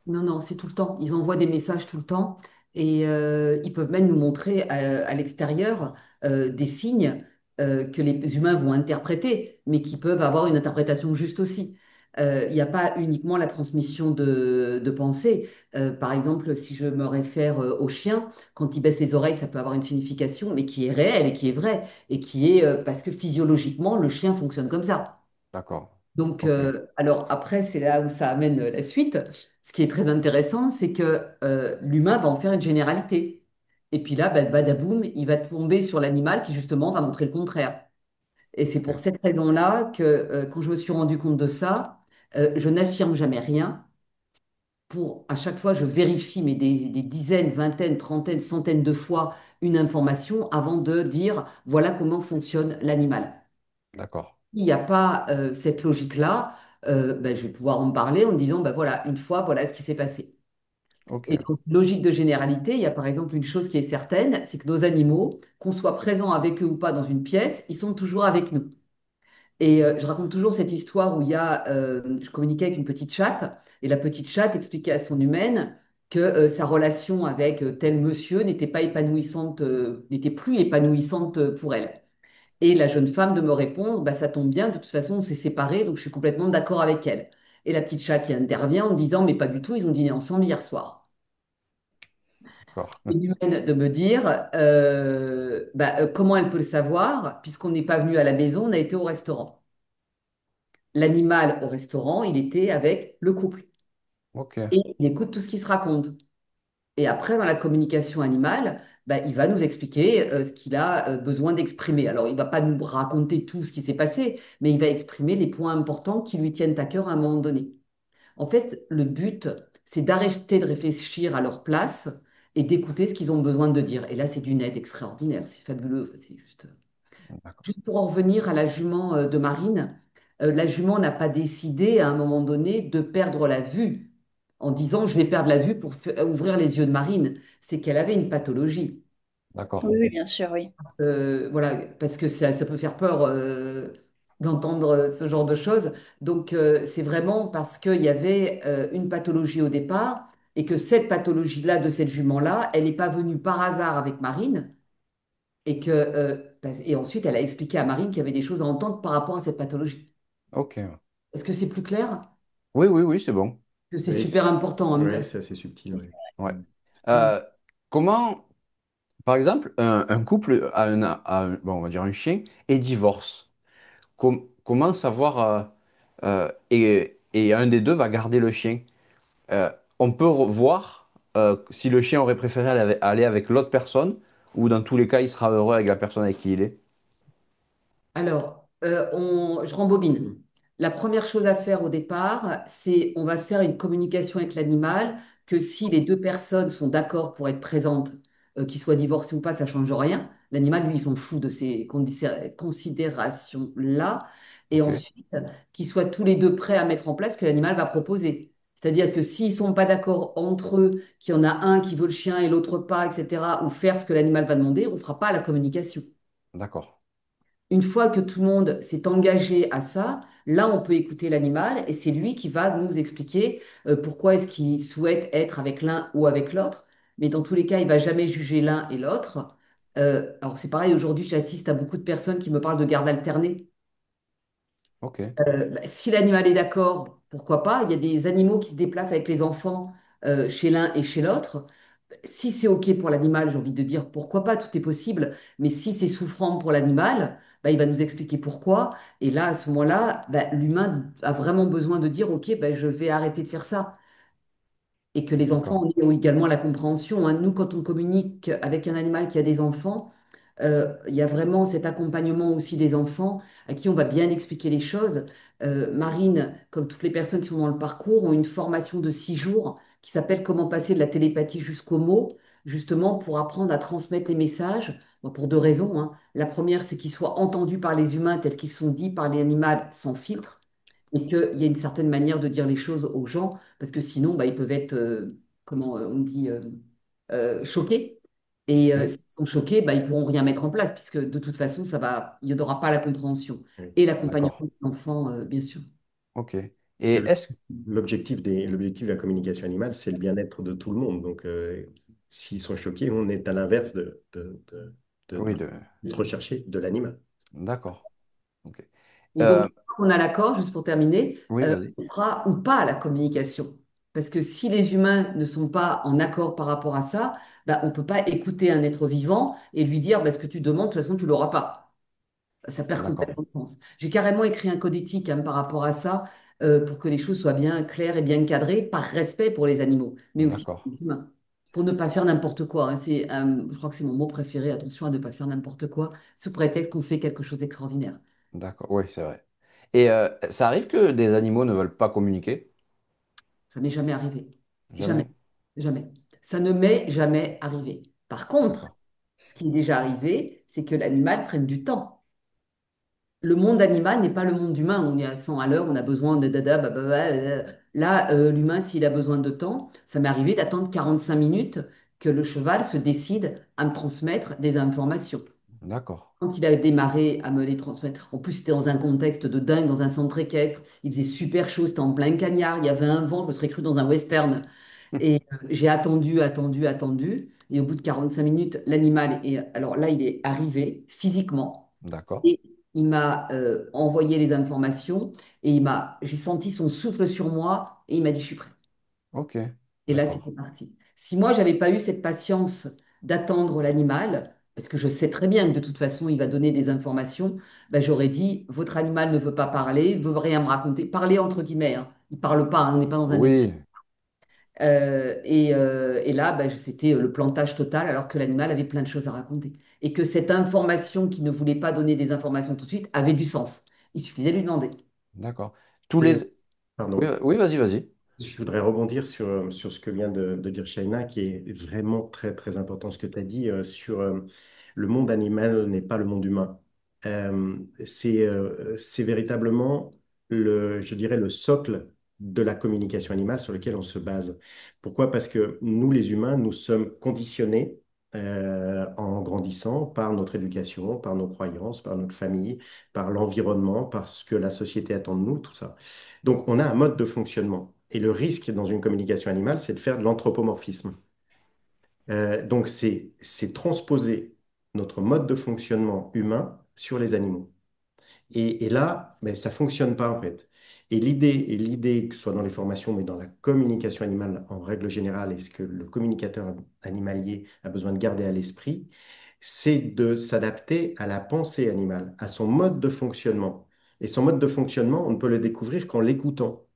Non, non, c'est tout le temps. Ils envoient des messages tout le temps et ils peuvent même nous montrer à l'extérieur des signes que les humains vont interpréter, mais qui peuvent avoir une interprétation juste aussi. Il n'y a pas uniquement la transmission de pensée. Par exemple, si je me réfère au chien, quand il baisse les oreilles, ça peut avoir une signification, mais qui est réelle et qui est vraie, et qui est parce que physiologiquement, le chien fonctionne comme ça. D'accord. Donc, Ok. alors après, c'est là où ça amène la suite. Ce qui est très intéressant, c'est que l'humain va en faire une généralité. Et puis là, bah, badaboum, il va tomber sur l'animal qui justement va montrer le contraire. Et c'est pour Ok. cette raison-là que quand je me suis rendu compte de ça, je n'affirme jamais rien. Pour à chaque fois, je vérifie mais des dizaines, vingtaines, trentaines, centaines de fois une information avant de dire voilà comment fonctionne l'animal. D'accord. Il n'y a pas cette logique-là, ben, je vais pouvoir en parler en me disant ben voilà, une fois, voilà ce qui s'est passé. Et Ok. donc, logique de généralité, il y a par exemple une chose qui est certaine, c'est que nos animaux, qu'on soit présent avec eux ou pas dans une pièce, ils sont toujours avec nous. Et je raconte toujours cette histoire où je communiquais avec une petite chatte, et la petite chatte expliquait à son humaine que sa relation avec tel monsieur n'était pas épanouissante, n'était plus épanouissante pour elle. Et la jeune femme de me répondre, bah, ça tombe bien, de toute façon, on s'est séparés, donc je suis complètement d'accord avec elle. Et la petite chatte qui intervient en disant, mais pas du tout, ils ont dîné ensemble hier soir. D'accord. Et l'humaine de me dire, comment elle peut le savoir, puisqu'on n'est pas venu à la maison, on a été au restaurant. L'animal au restaurant, il était avec le couple. Ok. Et il écoute tout ce qui se raconte. Et après, dans la communication animale, bah, il va nous expliquer ce qu'il a besoin d'exprimer. Alors, il va pas nous raconter tout ce qui s'est passé, mais il va exprimer les points importants qui lui tiennent à cœur à un moment donné. En fait, le but, c'est d'arrêter de réfléchir à leur place et d'écouter ce qu'ils ont besoin de dire. Et là, c'est d'une aide extraordinaire, c'est fabuleux. Enfin, c'est juste... D'accord. Juste pour en revenir à la jument de Marine, la jument n'a pas décidé à un moment donné de perdre la vue en disant je vais perdre la vue pour ouvrir les yeux de Marine. C'est qu'elle avait une pathologie. D'accord. Oui, oui, bien sûr, oui. Voilà, parce que ça peut faire peur d'entendre ce genre de choses. Donc c'est vraiment parce qu'il y avait une pathologie au départ et que cette pathologie-là de cette jument-là, elle n'est pas venue par hasard avec Marine et ensuite elle a expliqué à Marine qu'il y avait des choses à entendre par rapport à cette pathologie. Ok. Est-ce que c'est plus clair? Oui, oui, oui, c'est bon. Que c'est Oui, super important, hein. ouais, c'est assez subtil, oui. Ouais. Mm. Euh, comment, par exemple, un couple bon, on va dire un chien et divorce. Comment savoir et un des deux va garder le chien? Euh, on peut voir si le chien aurait préféré aller avec l'autre personne ou dans tous les cas, il sera heureux avec la personne avec qui il est. Alors, je rembobine. La première chose à faire au départ, c'est on va faire une communication avec l'animal, que si les deux personnes sont d'accord pour être présentes, qu'ils soient divorcés ou pas, ça change rien. L'animal, lui, il s'en fout de ces considérations-là. Et Ok, ensuite, qu'ils soient tous les deux prêts à mettre en place ce que l'animal va proposer. C'est-à-dire que s'ils sont pas d'accord entre eux, qu'il y en a un qui veut le chien et l'autre pas, etc., ou faire ce que l'animal va demander, on ne fera pas la communication. d'accord, Une fois que tout le monde s'est engagé à ça, là, on peut écouter l'animal et c'est lui qui va nous expliquer pourquoi est-ce qu'il souhaite être avec l'un ou avec l'autre. Mais dans tous les cas, il va jamais juger l'un et l'autre. Alors c'est pareil, aujourd'hui, j'assiste à beaucoup de personnes qui me parlent de garde alternée. ok, Bah, si l'animal est d'accord, pourquoi pas? Il y a des animaux qui se déplacent avec les enfants chez l'un et chez l'autre. Si c'est OK pour l'animal, j'ai envie de dire pourquoi pas, tout est possible. Mais si c'est souffrant pour l'animal, bah, il va nous expliquer pourquoi. Et là, à ce moment-là, bah, l'humain a vraiment besoin de dire OK, bah, je vais arrêter de faire ça. Et que les enfants d'accord, ont également la compréhension, hein. Nous, quand on communique avec un animal qui a des enfants, il y a vraiment cet accompagnement aussi des enfants à qui on va bien expliquer les choses. Marine, comme toutes les personnes qui sont dans le parcours, ont une formation de 6 jours qui s'appelle Comment passer de la télépathie jusqu'aux mots, justement pour apprendre à transmettre les messages. Bon, pour deux raisons, hein. La première, c'est qu'ils soient entendus par les humains tels qu'ils sont dits par les animaux sans filtre et qu'il y a une certaine manière de dire les choses aux gens, parce que sinon, bah, ils peuvent être, comment on dit, choqués. Et oui, s'ils sont choqués, bah, ils pourront rien mettre en place, puisque de toute façon, il n'y aura pas la compréhension. Oui. Et l'accompagnement d'accord, des enfants, bien sûr. ok. Parce que Et est-ce, l'objectif de la communication animale, c'est le bien-être de tout le monde. Donc, s'ils sont choqués, on est à l'inverse oui, de rechercher de l'animal. d'accord, ok. Et donc, Euh, on a l'accord, juste pour terminer, oui, vas-y, on fera ou pas la communication. Parce que si les humains ne sont pas en accord par rapport à ça, bah, on ne peut pas écouter un être vivant et lui dire bah, ce que tu demandes, de toute façon, tu ne l'auras pas. Ça perd d'accord, complètement de sens. J'ai carrément écrit un code éthique hein, par rapport à ça, pour que les choses soient bien claires et bien cadrées, par respect pour les animaux, mais aussi pour d'accord, les humains. Pour ne pas faire n'importe quoi, hein. Je crois que c'est mon mot préféré, attention à ne pas faire n'importe quoi, sous prétexte qu'on fait quelque chose d'extraordinaire. D'accord, oui, c'est vrai. Et ça arrive que des animaux ne veulent pas communiquer? Ça m'est jamais arrivé. Jamais. Jamais. Jamais. Ça ne m'est jamais arrivé. Par contre, D'accord. ce qui est déjà arrivé, c'est que l'animal prenne du temps. Le monde animal n'est pas le monde humain. On est à 100 à l'heure, on a besoin de dada, Là, l'humain, s'il a besoin de temps, ça m'est arrivé d'attendre 45 minutes que le cheval se décide à me transmettre des informations. D'accord. Quand il a démarré à me les transmettre, en plus, c'était dans un contexte de dingue, dans un centre équestre. Il faisait super chaud, c'était en plein cagnard, il y avait un vent, je me serais cru dans un western. Et j'ai attendu, attendu, attendu. Et au bout de 45 minutes, l'animal est. Alors là, il est arrivé physiquement. D'accord. Et il m'a envoyé les informations. Et j'ai senti son souffle sur moi. Et il m'a dit, je suis prêt. Ok. Et là, D'accord. c'était parti. Si moi, j'avais pas eu cette patience d'attendre l'animal, parce que je sais très bien que de toute façon, il va donner des informations, ben, j'aurais dit, votre animal ne veut pas parler, ne veut rien me raconter. Parler entre guillemets, hein. Il parle pas, hein, on n'est pas dans un dessin. Oui, Et là, ben, c'était le plantage total, alors que l'animal avait plein de choses à raconter. Et que cette information qui ne voulait pas donner des informations tout de suite avait du sens. Il suffisait de lui demander. d'accord. Tous C'est, les... Oui, pardon. oui, vas-y, vas-y. Je voudrais rebondir sur ce que vient de dire Shaina, qui est vraiment très, très important, ce que tu as dit sur le monde animal n'est pas le monde humain. C'est véritablement je dirais, le socle de la communication animale sur lequel on se base. Pourquoi? Parce que nous, les humains, nous sommes conditionnés en grandissant par notre éducation, par nos croyances, par notre famille, par l'environnement, par ce que la société attend de nous, tout ça. Donc, on a un mode de fonctionnement. Et le risque dans une communication animale, c'est de faire de l'anthropomorphisme. Donc, c'est transposer notre mode de fonctionnement humain sur les animaux. Et là, ben, ça ne fonctionne pas en fait. Et l'idée, que ce soit dans les formations, mais dans la communication animale en règle générale, et ce que le communicateur animalier a besoin de garder à l'esprit, c'est de s'adapter à la pensée animale, à son mode de fonctionnement. Et son mode de fonctionnement, on ne peut le découvrir qu'en l'écoutant.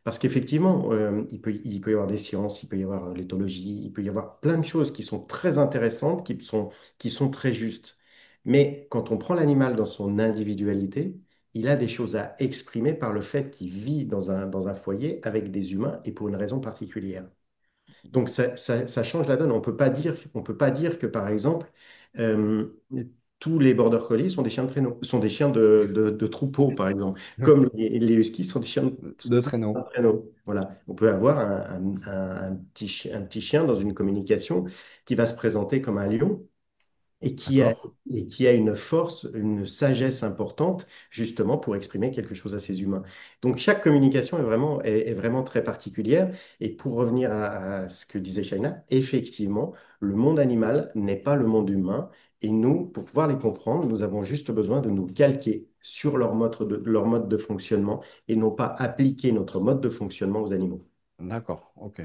Parce qu'effectivement, il peut y avoir des sciences, il peut y avoir l'éthologie, il peut y avoir plein de choses qui sont très intéressantes, qui sont très justes. Mais quand on prend l'animal dans son individualité, il a des choses à exprimer par le fait qu'il vit dans un foyer avec des humains et pour une raison particulière. Donc ça change la donne. On peut pas dire que, par exemple, euh, tous les border collies sont des chiens de traîneau, sont des chiens de troupeau, par exemple, comme les huskies sont des chiens De de traîneau. traîneau. Voilà. On peut avoir un petit chien dans une communication qui va se présenter comme un lion et qui a, D'accord. et qui a une force, une sagesse importante, justement pour exprimer quelque chose à ses humains. Donc chaque communication est vraiment très particulière. Et pour revenir à ce que disait Shaina, effectivement, le monde animal n'est pas le monde humain. Et nous, pour pouvoir les comprendre, nous avons juste besoin de nous calquer sur leur mode de fonctionnement et non pas appliquer notre mode de fonctionnement aux animaux. D'accord. Ok.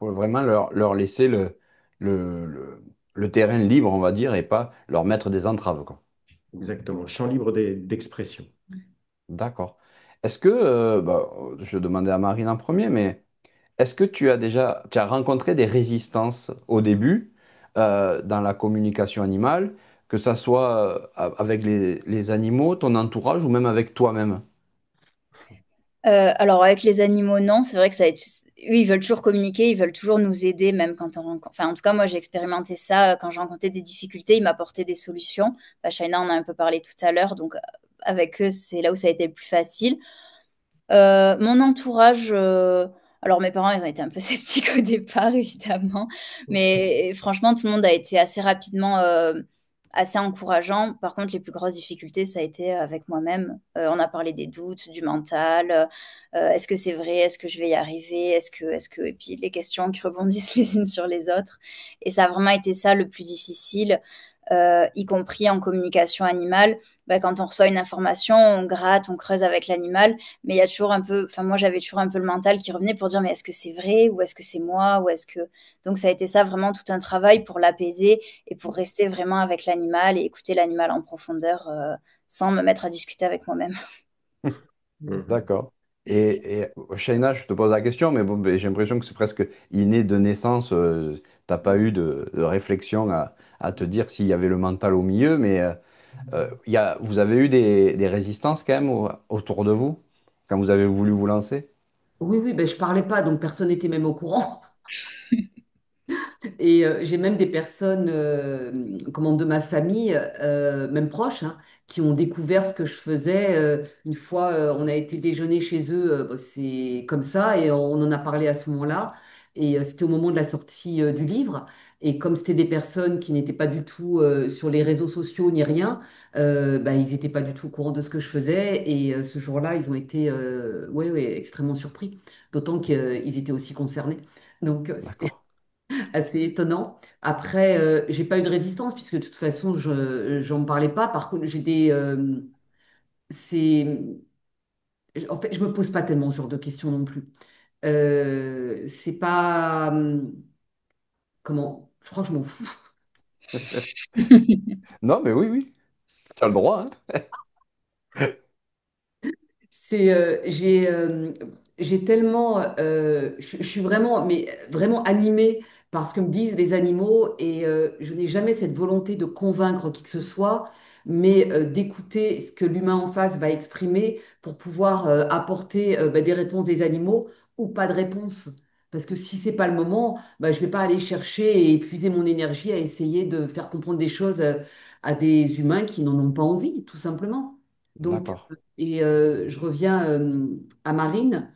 Faut vraiment leur laisser le, le, le terrain libre, on va dire, et pas leur mettre des entraves, quoi. Exactement. Champ libre d'expression. D'accord. Est-ce que, bah, je demandais à Marine en premier, mais est-ce que tu as rencontré des résistances au début dans la communication animale, que ça soit avec les animaux, ton entourage ou même avec toi-même? Alors avec les animaux, non, c'est vrai que eux, ils veulent toujours communiquer, ils veulent toujours nous aider, même quand on rencontre. Enfin, en tout cas, moi, j'ai expérimenté ça quand j'ai rencontré des difficultés, ils m'apportaient des solutions. Bah, Shaina en a un peu parlé tout à l'heure, donc avec eux, c'est là où ça a été le plus facile. Mon entourage, alors mes parents, ils ont été un peu sceptiques au départ, évidemment, mais franchement, tout le monde a été assez rapidement assez encourageant. Par contre, les plus grosses difficultés, ça a été avec moi-même. On a parlé des doutes, du mental. Est-ce que c'est vrai? Est-ce que je vais y arriver? Et puis les questions qui rebondissent les unes sur les autres. Et ça a vraiment été ça le plus difficile, y compris en communication animale. Bah, quand on reçoit une information, on gratte, on creuse avec l'animal, mais il y a toujours un peu, enfin moi j'avais toujours un peu le mental qui revenait pour dire mais est-ce que c'est vrai ou est-ce que c'est moi ou est-ce que donc ça a été ça vraiment tout un travail pour l'apaiser et pour rester vraiment avec l'animal et écouter l'animal en profondeur sans me mettre à discuter avec moi-même. Mhm. D'accord. Et Shaina, je te pose la question, mais bon, ben, j'ai l'impression que c'est presque inné de naissance. T'as pas eu de réflexion à te dire s'il y avait le mental au milieu, mais Vous avez eu des résistances quand même autour de vous quand vous avez voulu vous lancer? Oui, oui, ben, je parlais pas, donc personne n'était même au courant. Et j'ai même des personnes comment, de ma famille, même proches, hein, qui ont découvert ce que je faisais. Une fois, on a été déjeuner chez eux, bah, c'est comme ça, et on en a parlé à ce moment-là. Et c'était au moment de la sortie du livre. Et comme c'était des personnes qui n'étaient pas du tout sur les réseaux sociaux ni rien, bah, ils n'étaient pas du tout au courant de ce que je faisais. Et ce jour-là, ils ont été ouais, ouais, extrêmement surpris, d'autant qu'ils étaient aussi concernés. Donc, c'était D'accord. assez étonnant. Après, j'ai pas eu de résistance puisque de toute façon, j'en parlais pas. Par contre, c'est, en fait, je me pose pas tellement ce genre de questions non plus. C'est pas, comment, je crois que je m'en fous. Non, mais oui, oui, tu as le droit, hein. C'est, j'ai tellement, je suis vraiment, mais vraiment animée par ce que me disent les animaux et je n'ai jamais cette volonté de convaincre qui que ce soit, mais d'écouter ce que l'humain en face va exprimer pour pouvoir apporter bah, des réponses des animaux ou pas de réponse. Parce que si c'est pas le moment, bah, je vais pas aller chercher et épuiser mon énergie à essayer de faire comprendre des choses à des humains qui n'en ont pas envie, tout simplement. Donc, D'accord, et je reviens à Marine.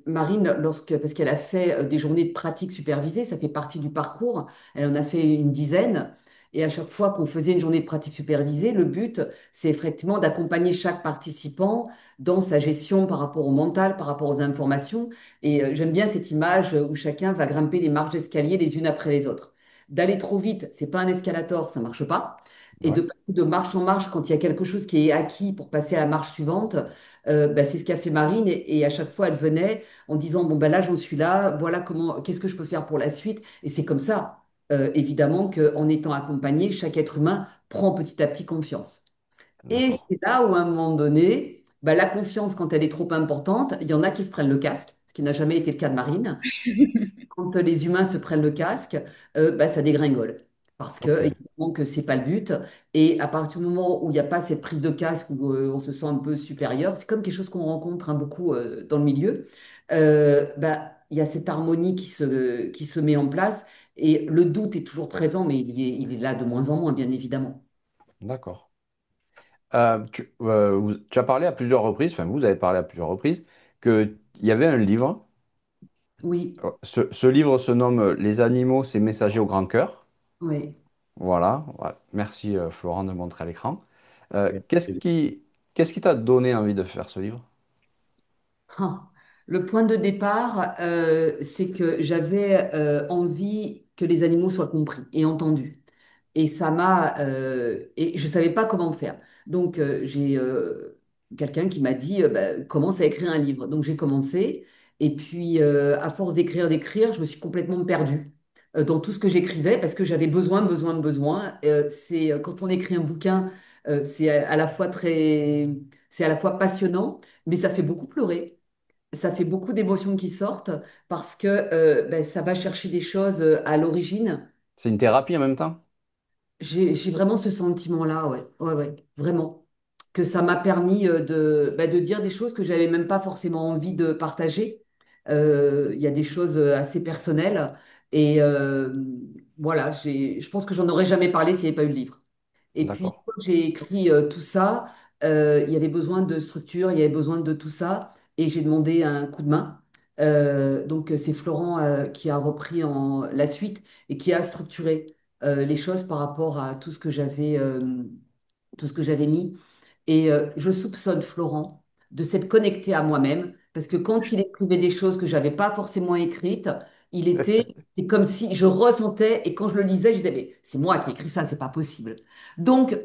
Marine, parce qu'elle a fait des journées de pratique supervisée, ça fait partie du parcours. Elle en a fait une dizaine. Et à chaque fois qu'on faisait une journée de pratique supervisée, le but, c'est effectivement d'accompagner chaque participant dans sa gestion par rapport au mental, par rapport aux informations. Et j'aime bien cette image où chacun va grimper les marches d'escalier les unes après les autres. D'aller trop vite, c'est pas un escalator, ça marche pas. Et de ouais, passer de marche en marche quand il y a quelque chose qui est acquis pour passer à la marche suivante, bah, c'est ce qu'a fait Marine. Et à chaque fois, elle venait en disant, bon, ben là, j'en suis là, voilà comment, qu'est-ce que je peux faire pour la suite. Et c'est comme ça, évidemment, qu'en étant accompagné, chaque être humain prend petit à petit confiance. Et d'accord. c'est là où, à un moment donné, bah, la confiance, quand elle est trop importante, il y en a qui se prennent le casque, ce qui n'a jamais été le cas de Marine. Quand les humains se prennent le casque, bah, ça dégringole. Parce que, Ok, évidemment, que c'est pas le but. Et à partir du moment où il n'y a pas cette prise de casque, où on se sent un peu supérieur, c'est comme quelque chose qu'on rencontre hein, beaucoup dans le milieu, bah, il y a cette harmonie qui se met en place. Et le doute est toujours présent, mais il est là de moins en moins, bien évidemment. d'accord. Tu as parlé à plusieurs reprises, enfin vous avez parlé à plusieurs reprises, qu'il y avait un livre. Oui, Ce livre se nomme Les animaux, ces messagers au grand cœur. oui. Voilà. Ouais. Merci Florent de montrer à l'écran. Euh, Avec qu'est-ce plaisir. qui, qu'est-ce qui t'a donné envie de faire ce livre? Ah. Le point de départ, c'est que j'avais envie que les animaux soient compris et entendus. Et ça m'a et je savais pas comment faire. Donc j'ai quelqu'un qui m'a dit bah, commence à écrire un livre. Donc j'ai commencé et puis à force d'écrire, je me suis complètement perdue dans tout ce que j'écrivais parce que j'avais besoin. C'est quand on écrit un bouquin, c'est à la fois c'est à la fois passionnant, mais ça fait beaucoup pleurer. Ça fait beaucoup d'émotions qui sortent parce que ben, ça va chercher des choses à l'origine. C'est une thérapie en même temps? J'ai vraiment ce sentiment-là, ouais. Ouais, ouais, vraiment. Que ça m'a permis de dire des choses que j'avais même pas forcément envie de partager. Il y a des choses assez personnelles. Et voilà, je pense que j'en aurais jamais parlé s'il n'y avait pas eu le livre. Et puis, une D'accord, fois que j'ai écrit tout ça, il y avait besoin de structure, il y avait besoin de tout ça, et j'ai demandé un coup de main. Donc, c'est Florent qui a repris la suite et qui a structuré les choses par rapport à tout ce que j'avais mis. Et je soupçonne Florent de s'être connecté à moi-même, parce que quand il écrivait des choses que j'avais pas forcément écrites, c'est comme si je ressentais, et quand je le lisais, je disais, mais c'est moi qui ai écrit ça, c'est pas possible. Donc,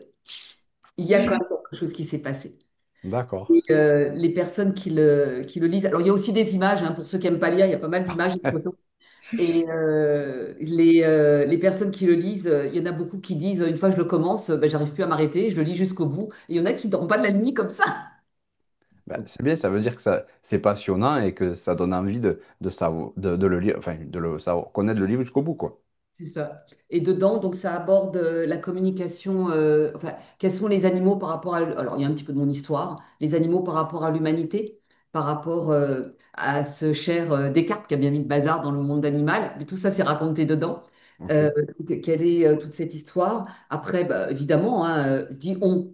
il y a quand même quelque chose qui s'est passé. d'accord. Et, les personnes qui le lisent, alors il y a aussi des images, hein, pour ceux qui n'aiment pas lire, il y a pas mal d'images et de photos. Et les personnes qui le lisent, il y en a beaucoup qui disent, une fois que je le commence, ben, j'arrive plus à m'arrêter, je le lis jusqu'au bout. Et il y en a qui ne dorment pas de la nuit comme ça. Ben, c'est bien, ça veut dire que c'est passionnant et que ça donne envie de savoir, de le lire, enfin, de le savoir, connaître le livre jusqu'au bout, quoi. C'est ça. Et dedans, donc ça aborde la communication, enfin, quels sont les animaux par rapport à... Alors, il y a un petit peu de mon histoire, les animaux par rapport à l'humanité, par rapport à ce cher Descartes qui a bien mis le bazar dans le monde animal, mais tout ça, c'est raconté dedans. Ok, Donc, quelle est toute cette histoire? Après, bah, évidemment, hein, je dis on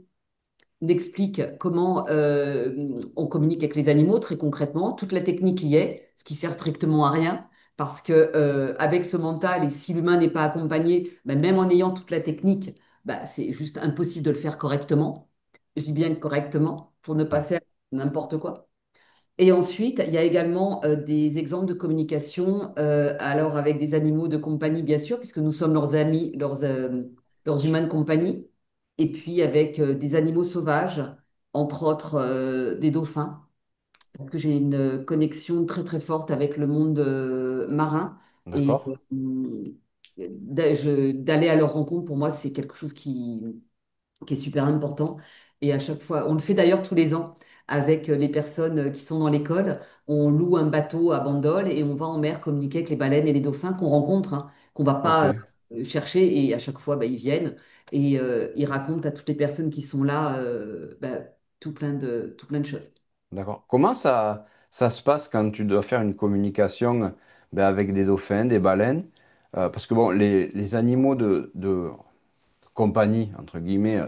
explique comment on communique avec les animaux très concrètement, toute la technique y est, ce qui sert strictement à rien, parce que avec ce mental, et si l'humain n'est pas accompagné, ben, même en ayant toute la technique, ben, c'est juste impossible de le faire correctement. Je dis bien correctement, pour ne pas ouais, faire n'importe quoi. Et ensuite, il y a également des exemples de communication, alors avec des animaux de compagnie, bien sûr, puisque nous sommes leurs amis, leurs humains de compagnie, et puis avec des animaux sauvages, entre autres des dauphins, parce que j'ai une connexion très très forte avec le monde marin, et d'accord. d'aller à leur rencontre, pour moi, c'est quelque chose qui est super important. Et à chaque fois, on le fait d'ailleurs tous les ans avec les personnes qui sont dans l'école. On loue un bateau à Bandol et on va en mer communiquer avec les baleines et les dauphins qu'on rencontre, hein, qu'on va Ok, pas chercher. Et à chaque fois, bah, ils viennent et ils racontent à toutes les personnes qui sont là bah, tout plein de choses. d'accord. Comment ça se passe quand tu dois faire une communication ben, avec des dauphins, des baleines? Parce que bon, les animaux de compagnie, entre guillemets,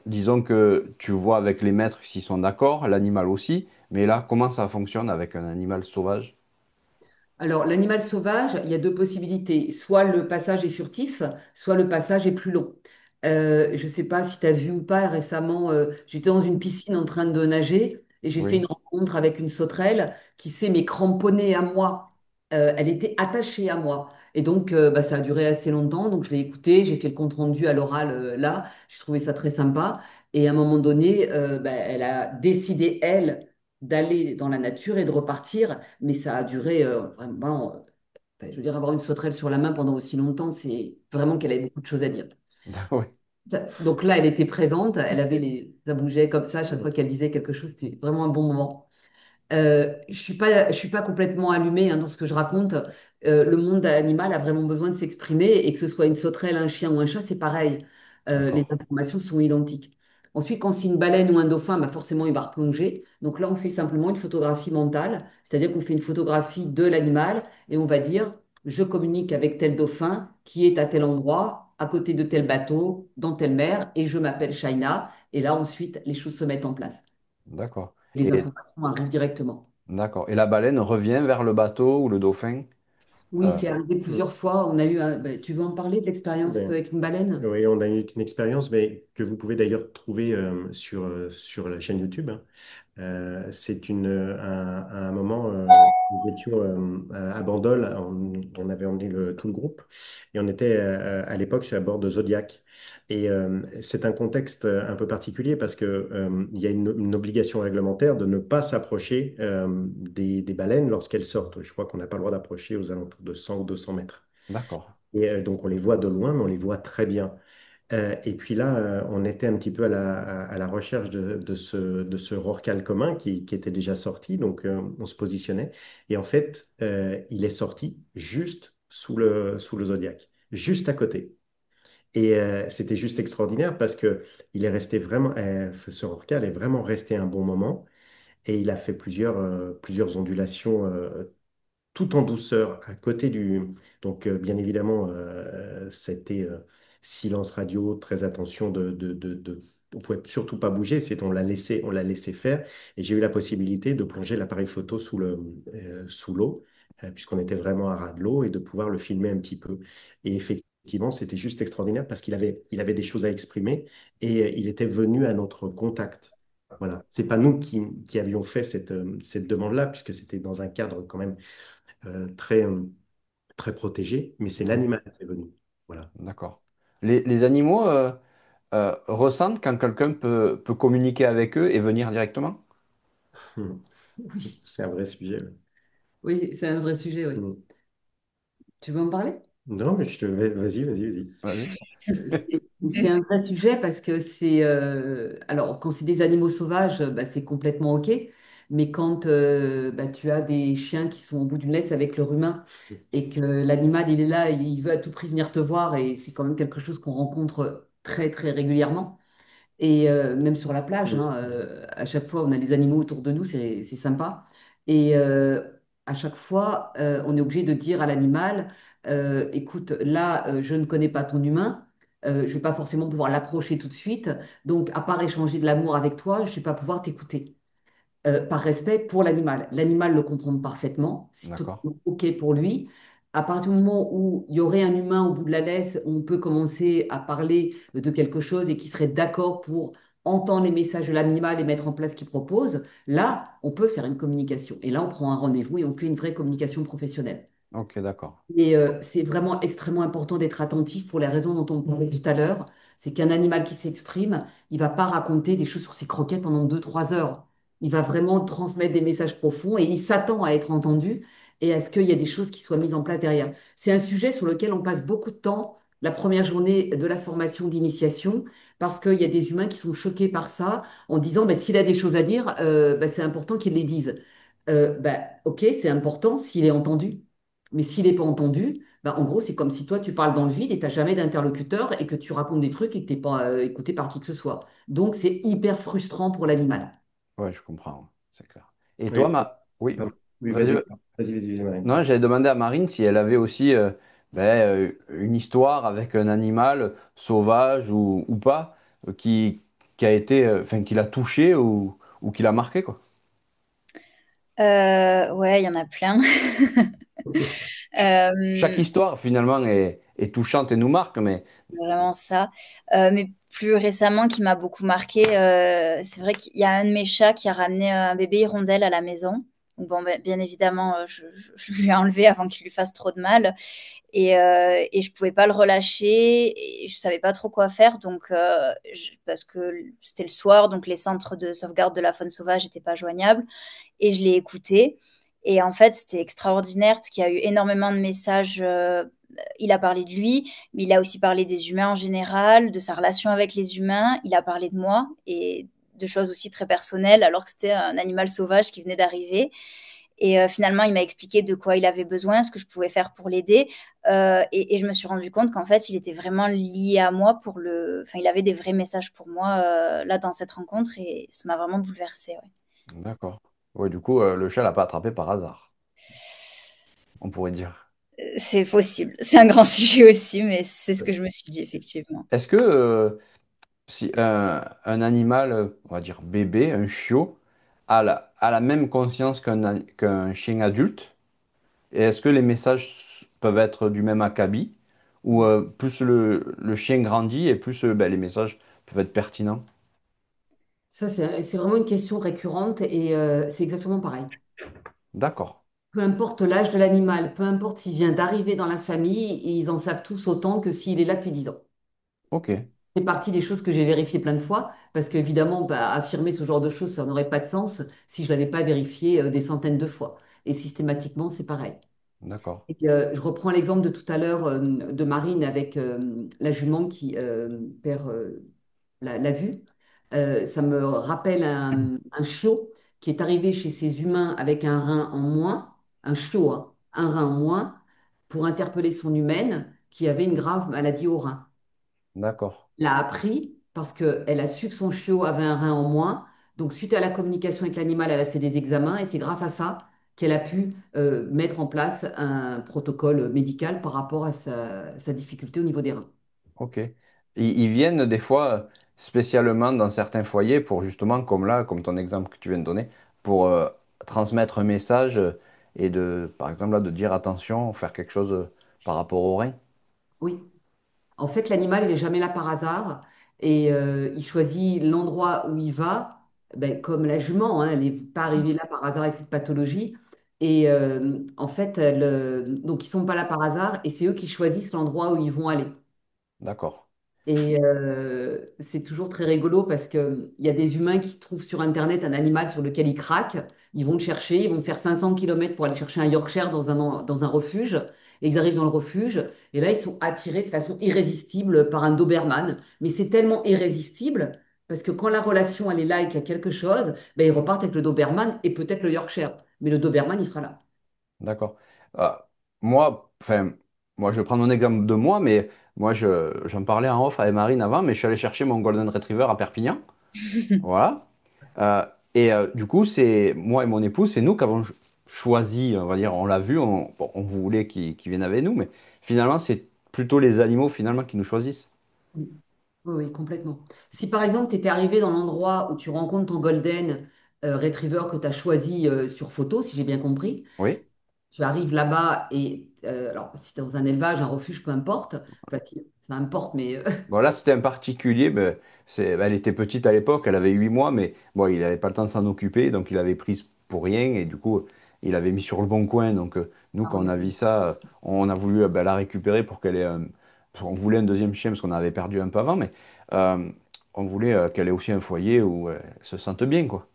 disons que tu vois avec les maîtres s'ils sont d'accord, l'animal aussi, mais là, comment ça fonctionne avec un animal sauvage? Alors, l'animal sauvage, il y a deux possibilités. Soit le passage est furtif, soit le passage est plus long. Je ne sais pas si tu as vu ou pas récemment, j'étais dans une piscine en train de nager et j'ai fait Oui, une rencontre avec une sauterelle qui s'est mais cramponnée à moi. Elle était attachée à moi. Et donc, bah, ça a duré assez longtemps. Donc, je l'ai écoutée, j'ai fait le compte-rendu à l'oral là. J'ai trouvé ça très sympa. Et à un moment donné, bah, elle a décidé, elle, d'aller dans la nature et de repartir. Mais ça a duré vraiment. Enfin, je veux dire, avoir une sauterelle sur la main pendant aussi longtemps, c'est vraiment qu'elle avait beaucoup de choses à dire. oui, Donc là, elle était présente, elle avait ça bougeait comme ça, à chaque fois qu'elle disait quelque chose, c'était vraiment un bon moment. Je suis pas complètement allumée hein, dans ce que je raconte. Le monde animal a vraiment besoin de s'exprimer et que ce soit une sauterelle, un chien ou un chat, c'est pareil. Les d'accord, informations sont identiques. Ensuite, quand c'est une baleine ou un dauphin, bah forcément, il va replonger. Donc là, on fait simplement une photographie mentale, c'est-à-dire qu'on fait une photographie de l'animal et on va dire, je communique avec tel dauphin qui est à tel endroit, à côté de tel bateau, dans telle mer, et je m'appelle Shaina. Et là, ensuite, les choses se mettent en place. d'accord. Les Et informations arrivent directement. d'accord. Et la baleine revient vers le bateau ou le dauphin? Oui, Euh, c'est arrivé plusieurs fois. On a eu tu veux en parler de l'expérience Ben, avec une baleine? oui, on a eu une expérience mais, que vous pouvez d'ailleurs trouver sur la chaîne YouTube, hein. C'est un moment, nous étions à Bandol, on avait emmené tout le groupe et on était à l'époque à bord de Zodiac. Et c'est un contexte un peu particulier parce que, il y a une obligation réglementaire de ne pas s'approcher des baleines lorsqu'elles sortent. Je crois qu'on n'a pas le droit d'approcher aux alentours de 100 ou 200 mètres. d'accord, Et donc on les voit de loin, mais on les voit très bien. Et puis là, on était un petit peu à la recherche de ce rorqual commun qui était déjà sorti, donc on se positionnait. Et en fait, il est sorti juste sous le zodiaque, juste à côté. Et c'était juste extraordinaire parce que il est resté vraiment, ce rorqual est vraiment resté un bon moment et il a fait plusieurs ondulations tout en douceur à côté du... Donc, bien évidemment, c'était silence radio, très attention on ne pouvait surtout pas bouger, on l'a laissé faire. Et j'ai eu la possibilité de plonger l'appareil photo sous l'eau, puisqu'on était vraiment à ras de l'eau, et de pouvoir le filmer un petit peu. Et effectivement, c'était juste extraordinaire parce qu'il avait des choses à exprimer et il était venu à notre contact. Voilà. C'est pas nous qui avions fait cette demande-là, puisque c'était dans un cadre quand même très, très protégé, mais c'est oui, l'animal qui est venu. Voilà. d'accord. Les animaux ressentent quand quelqu'un peut communiquer avec eux et venir directement? Hmm. Oui, C'est un vrai sujet. Ouais. oui, c'est un vrai sujet, oui. Hmm. Tu veux en parler? Non, mais vas-y, vas-y, vas-y. Vas-y. C'est un vrai sujet parce que c'est... alors, quand c'est des animaux sauvages, bah, c'est complètement OK. Mais quand bah, tu as des chiens qui sont au bout d'une laisse avec leur humain et que l'animal, il est là, et il veut à tout prix venir te voir et c'est quand même quelque chose qu'on rencontre très, très régulièrement. Et même sur la plage, hein, à chaque fois, on a les animaux autour de nous, c'est sympa. Et à chaque fois, on est obligé de dire à l'animal, écoute, là, je ne connais pas ton humain, je ne vais pas forcément pouvoir l'approcher tout de suite, donc à part échanger de l'amour avec toi, je ne vais pas pouvoir t'écouter par respect pour l'animal. L'animal le comprend parfaitement, c'est D'accord. totalement OK pour lui. À partir du moment où il y aurait un humain au bout de la laisse, on peut commencer à parler de quelque chose et qui serait d'accord pour entendre les messages de l'animal et mettre en place ce qu'il propose. Là, on peut faire une communication. Et là, on prend un rendez-vous et on fait une vraie communication professionnelle. Ok, d'accord. Et c'est vraiment extrêmement important d'être attentif pour les raisons dont on parlait tout à l'heure. C'est qu'un animal qui s'exprime, il va pas raconter des choses sur ses croquettes pendant 2, 3 heures. Il va vraiment transmettre des messages profonds et il s'attend à être entendu et à ce qu'il y ait des choses qui soient mises en place derrière. C'est un sujet sur lequel on passe beaucoup de temps la première journée de la formation d'initiation parce qu'il y a des humains qui sont choqués par ça en disant bah, s'il a des choses à dire, bah, c'est important qu'il les dise. Bah, ok, c'est important s'il est entendu. Mais s'il n'est pas entendu, bah, en gros, c'est comme si toi, tu parles dans le vide et tu n'as jamais d'interlocuteur et que tu racontes des trucs et que tu n'es pas écouté par qui que ce soit. Donc, c'est hyper frustrant pour l'animal. Ouais, je comprends, c'est clair. Et Oui, toi, Oui, oui, vas-y. vas-y, Marine. Non, j'avais demandé à Marine si elle avait aussi une histoire avec un animal sauvage ou pas, qui a été, enfin, qui l'a touché ou qui l'a marqué, quoi. Ouais, il y en a plein. Chaque Euh, histoire, finalement, est touchante et nous marque, mais Vraiment ça. Mais plus récemment, qui m'a beaucoup marqué, c'est vrai qu'il y a un de mes chats qui a ramené un bébé hirondelle à la maison. Donc, bon, bien évidemment, je lui ai enlevé avant qu'il lui fasse trop de mal. Et je pouvais pas le relâcher et je savais pas trop quoi faire. Donc, parce que c'était le soir, donc les centres de sauvegarde de la faune sauvage n'étaient pas joignables. Et je l'ai écouté. Et en fait, c'était extraordinaire parce qu'il y a eu énormément de messages. Il a parlé de lui, mais il a aussi parlé des humains en général, de sa relation avec les humains. Il a parlé de moi et de choses aussi très personnelles, alors que c'était un animal sauvage qui venait d'arriver. Et finalement, il m'a expliqué de quoi il avait besoin, ce que je pouvais faire pour l'aider. Et je me suis rendu compte qu'en fait, il était vraiment lié à moi pour le. Enfin, il avait des vrais messages pour moi là dans cette rencontre et ça m'a vraiment bouleversée. Ouais. d'accord. Ouais, du coup, le chat l'a pas attrapé par hasard, on pourrait dire. C'est possible. C'est un grand sujet aussi, mais c'est ce que je me suis dit, effectivement. Est-ce que si un animal, on va dire bébé, un chiot, a la même conscience qu'un chien adulte? Et est-ce que les messages peuvent être du même acabit? Ou plus le chien grandit et plus ben, les messages peuvent être pertinents? Ça, c'est vraiment une question récurrente et c'est exactement pareil. D'accord. Peu importe l'âge de l'animal, peu importe s'il vient d'arriver dans la famille, ils en savent tous autant que s'il est là depuis 10 ans. Ok. C'est partie des choses que j'ai vérifiées plein de fois, parce qu'évidemment, bah, affirmer ce genre de choses, ça n'aurait pas de sens si je ne l'avais pas vérifié des centaines de fois. Et systématiquement, c'est pareil. D'accord. Et, je reprends l'exemple de tout à l'heure de Marine avec la jument qui perd la vue. Ça me rappelle un chiot qui est arrivé chez ses humains avec un rein en moins, un chiot, hein, un rein en moins, pour interpeller son humaine qui avait une grave maladie au rein D'accord. l'a appris parce qu'elle a su que son chiot avait un rein en moins. Donc, suite à la communication avec l'animal, elle a fait des examens et c'est grâce à ça qu'elle a pu mettre en place un protocole médical par rapport à sa difficulté au niveau des reins. Ok. Ils viennent des fois spécialement dans certains foyers pour justement, comme là, comme ton exemple que tu viens de donner, pour transmettre un message et de, par exemple, là, de dire attention, faire quelque chose par rapport au rein. Oui. En fait, l'animal, il n'est jamais là par hasard et il choisit l'endroit où il va, ben, comme la jument, hein, elle n'est pas arrivée là par hasard avec cette pathologie. Et en fait, donc ils ne sont pas là par hasard et c'est eux qui choisissent l'endroit où ils vont aller. D'accord. Et c'est toujours très rigolo parce qu'il y a des humains qui trouvent sur Internet un animal sur lequel ils craquent. Ils vont le chercher, ils vont faire 500 kilomètres pour aller chercher un Yorkshire dans un refuge. Et ils arrivent dans le refuge. Et là, ils sont attirés de façon irrésistible par un Doberman. Mais c'est tellement irrésistible Parce que quand la relation, elle est là et qu'il y a quelque chose, ben, ils repartent avec le Doberman et peut-être le Yorkshire. Mais le Doberman, il sera là. D'accord. Euh, moi, enfin, moi, je vais prendre mon exemple de moi, mais moi, j'en parlais en off avec Marine avant, mais je suis allé chercher mon Golden Retriever à Perpignan. Voilà. Du coup, c'est moi et mon épouse, c'est nous qui avons choisi, on va dire, on l'a vu, bon, on voulait qu'il vienne avec nous, mais finalement, c'est plutôt les animaux finalement qui nous choisissent. Oui, oui, complètement. Si par exemple, tu étais arrivé dans l'endroit où tu rencontres ton Golden Retriever que tu as choisi sur photo, si j'ai bien compris, Oui. tu arrives là-bas et, alors, si tu es dans un élevage, un refuge, peu importe, enfin, ça importe, mais Bon, là, c'était un particulier. Ben, elle était petite à l'époque, elle avait 8 mois, mais bon, il n'avait pas le temps de s'en occuper, donc il avait prise pour rien, et du coup, il avait mis sur le bon coin. Donc, nous, ah quand on oui, a vu ça, on a voulu ben, la récupérer pour qu'elle ait parce qu'on voulait un deuxième chien, parce qu'on avait perdu un peu avant, mais euh, on voulait qu'elle ait aussi un foyer où elle se sente bien, quoi.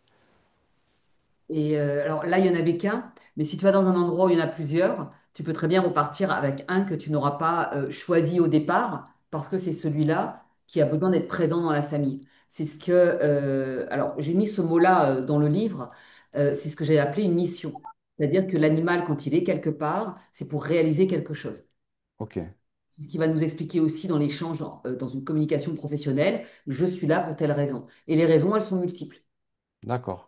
et alors là, il n'y en avait qu'un, mais si tu vas dans un endroit où il y en a plusieurs, tu peux très bien repartir avec un que tu n'auras pas choisi au départ, parce que c'est celui-là qui a besoin d'être présent dans la famille. C'est ce que, alors j'ai mis ce mot-là dans le livre, c'est ce que j'ai appelé une mission. C'est-à-dire que l'animal, quand il est quelque part, c'est pour réaliser quelque chose. Ok, C'est ce qui va nous expliquer aussi dans l'échange, dans une communication professionnelle, je suis là pour telle raison. Et les raisons, elles sont multiples d'accord,